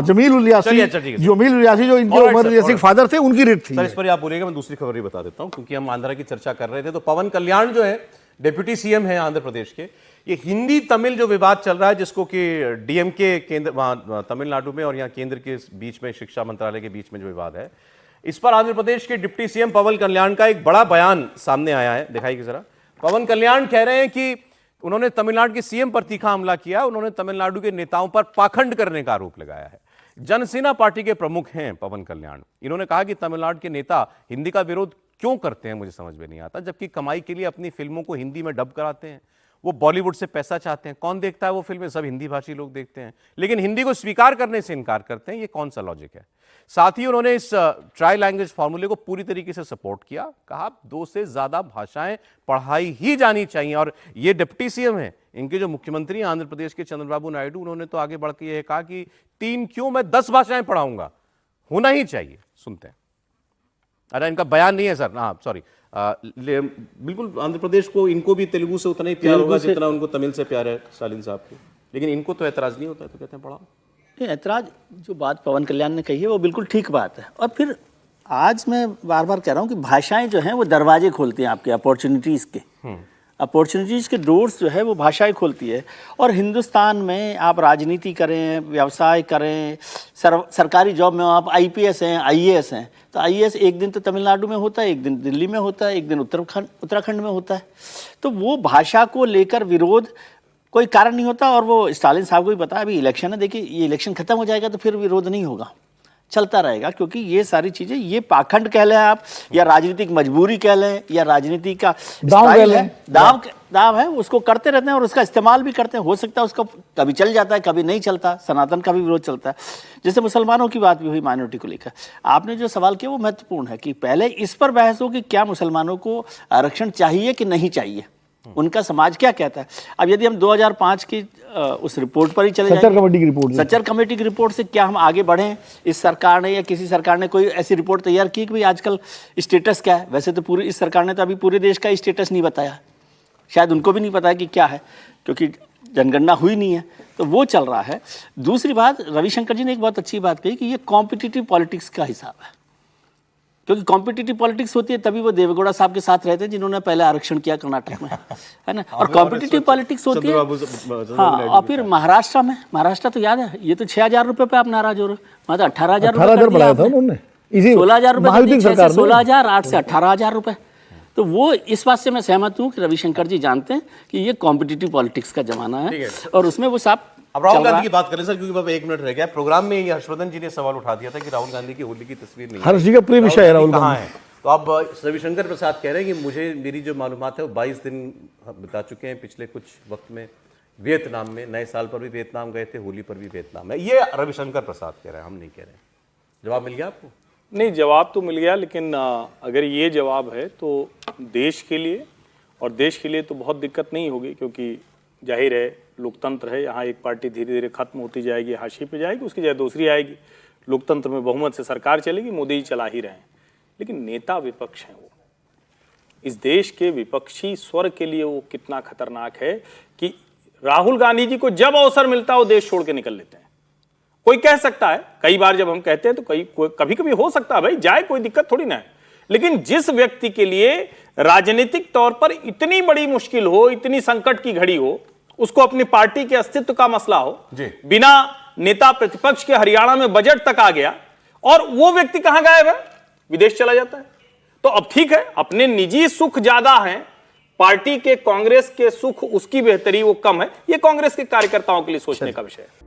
जमील उल रियासी जो इनके उमर रियासी फादर थे, उनकी रिट थी। सर इस पर आप बोलिएगा, मैं दूसरी खबर भी बता देता हूं क्योंकि हम आंध्र की चर्चा कर रहे थे। तो पवन कल्याण जो है डिप्टी सीएम है आंध्र प्रदेश के, ये हिंदी तमिल जो विवाद चल रहा है जिसको कि डीएमके केंद्र वहां तमिलनाडु में और यहाँ केंद्र के बीच में, शिक्षा मंत्रालय के बीच में जो विवाद है, इस पर आंध्र प्रदेश के डिप्टी सीएम पवन कल्याण का एक बड़ा बयान सामने आया है। दिखाइए जरा। पवन कल्याण कह रहे हैं कि उन्होंने तमिलनाडु के सीएम पर तीखा हमला किया, उन्होंने तमिलनाडु के नेताओं पर पाखंड करने का आरोप लगाया है। जनसेना पार्टी के प्रमुख हैं पवन कल्याण। इन्होंने कहा कि तमिलनाडु के नेता हिंदी का विरोध क्यों करते हैं मुझे समझ में नहीं आता, जबकि कमाई के लिए अपनी फिल्मों को हिंदी में डब कराते हैं। वो बॉलीवुड से पैसा चाहते हैं। कौन देखता है वो फिल्में? सब हिंदी भाषी लोग देखते हैं, लेकिन हिंदी को स्वीकार करने से इनकार करते हैं। ये कौन सा लॉजिक है? साथ ही उन्होंने इस ट्राई लैंग्वेज फॉर्मूले को पूरी तरीके से सपोर्ट किया, कहा 2 से ज्यादा भाषाएं पढ़ाई ही जानी चाहिए। और ये डिप्टी सीएम है, इनके जो मुख्यमंत्री हैं आंध्र प्रदेश के चंद्रबाबू नायडू, उन्होंने तो आगे बढ़ के यह कहा कि 3 क्यों, मैं 10 भाषाएं पढ़ाऊंगा, होना ही चाहिए। सुनते हैं। अरे इनका बयान नहीं है सर, हाँ सॉरी, बिल्कुल आंध्र प्रदेश को, इनको भी तेलुगु से उतना ही प्यार होगा जितना उनको तमिल से प्यार है स्टालिन साहब को, लेकिन इनको तो ऐतराज नहीं होता है, तो कहते हैं पढ़ाओ। ऐतराज जो बात पवन कल्याण ने कही है वो बिल्कुल ठीक बात है। और फिर आज मैं बार बार कह रहा हूँ कि भाषाएं जो हैं वो दरवाजे खोलती हैं आपके अपॉर्चुनिटीज़ के, अपॉर्चुनिटीज़ के डोर्स जो है वो भाषाएं खोलती है। और हिंदुस्तान में आप राजनीति करें, व्यवसाय करें, सरकारी जॉब में आप IPS हैं, IAS हैं, तो IAS एक दिन तो तमिलनाडु में होता है, एक दिन दिल्ली में होता है, एक दिन उत्तराखंड में होता है। तो वो भाषा को लेकर विरोध कोई कारण नहीं होता। और वो स्टालिन साहब को भी पता है, अभी इलेक्शन है, देखिए ये इलेक्शन खत्म हो जाएगा तो फिर विरोध नहीं होगा, चलता रहेगा। क्योंकि ये सारी चीजें, ये पाखंड कह लें आप, या राजनीतिक मजबूरी कह लें, या राजनीति का स्टाइल है, दाव है, उसको करते रहते हैं और उसका इस्तेमाल भी करते हैं। हो सकता है उसका कभी चल जाता है, कभी नहीं चलता। सनातन का भी विरोध चलता है। जैसे मुसलमानों की बात भी हुई, माइनॉरिटी को लेकर आपने जो सवाल किया वो महत्वपूर्ण है कि पहले इस पर बहस हो कि क्या मुसलमानों को आरक्षण चाहिए कि नहीं चाहिए, उनका समाज क्या कहता है। अब यदि हम 2005 की उस रिपोर्ट पर ही चले सच्चर कमेटी की रिपोर्ट, सच्चर कमेटी की रिपोर्ट से क्या हम आगे बढ़ें? इस सरकार ने या किसी सरकार ने कोई ऐसी रिपोर्ट तैयार की कि भाई आजकल स्टेटस क्या है? वैसे तो पूरी इस सरकार ने तो अभी पूरे देश का स्टेटस नहीं बताया, शायद उनको भी नहीं पता है कि क्या है, क्योंकि जनगणना हुई नहीं है। तो वो चल रहा है। दूसरी बात, रविशंकर जी ने एक बहुत अच्छी बात कही कि ये कॉम्पिटिटिव पॉलिटिक्स का हिसाब है, क्योंकि कॉम्पिटिटिव पॉलिटिक्स होती है तभी वो देवेगौड़ा साहब के साथ रहते हैं जिन्होंने पहले आरक्षण किया कर्नाटक में, है ना। और कॉम्पिटिटिव पॉलिटिक्स होती है, हाँ। और फिर महाराष्ट्र तो याद है, ये तो 6,000 रुपए पे आप नाराज हो रहे हो, मतलब 18,000 बढ़ाया था उन्होंने, 16,000 रुपए, 16,000, 8 से 18,000 रुपए। तो वो इस बात से मैं सहमत हूँ कि रविशंकर जी जानते हैं कि ये कॉम्पिटिटिव पॉलिटिक्स का जमाना है और उसमें वो साहब। अब राहुल गांधी की बात करें सर, क्योंकि बाबा 1 मिनट रह गया। प्रोग्राम में ये हर्षवर्धन जी ने सवाल उठा दिया था कि राहुल गांधी की होली की तस्वीर नहीं है, हर्ष जी का प्रिय विषय है राहुल गांधी। है तो अब रविशंकर प्रसाद कह रहे हैं कि मुझे, मेरी जो मालूमात है वो 22 दिन बिता चुके हैं पिछले कुछ वक्त में वियतनाम में, नए साल पर भी वियतनाम गए थे, होली पर भी वियतनाम है। ये रविशंकर प्रसाद कह रहे हैं, हम नहीं कह रहे हैं। जवाब मिल गया आपको? नहीं, जवाब तो मिल गया, लेकिन अगर ये जवाब है तो देश के लिए, और देश के लिए तो बहुत दिक्कत नहीं होगी, क्योंकि जाहिर है लोकतंत्र है, यहाँ एक पार्टी धीरे धीरे खत्म होती जाएगी, हाशिए पे जाएगी, उसकी जगह दूसरी आएगी, लोकतंत्र में बहुमत से सरकार चलेगी, मोदी जी चला ही रहे हैं। लेकिन नेता विपक्ष हैं, वो इस देश के विपक्षी स्वर के लिए वो कितना खतरनाक है कि राहुल गांधी जी को जब अवसर मिलता है वो देश छोड़ के निकल लेते हैं। कोई कह सकता है, कई बार जब हम कहते हैं तो कभी कभी हो सकता है भाई जाए, कोई दिक्कत थोड़ी ना है, लेकिन जिस व्यक्ति के लिए राजनीतिक तौर पर इतनी बड़ी मुश्किल हो, इतनी संकट की घड़ी हो, उसको अपनी पार्टी के अस्तित्व का मसला हो, बिना नेता प्रतिपक्ष के हरियाणा में बजट तक आ गया, और वो व्यक्ति कहां गायब है? विदेश चला जाता है। तो अब ठीक है, अपने निजी सुख ज्यादा हैं, पार्टी के, कांग्रेस के सुख, उसकी बेहतरी वो कम है, ये कांग्रेस के कार्यकर्ताओं के लिए सोचने का विषय है।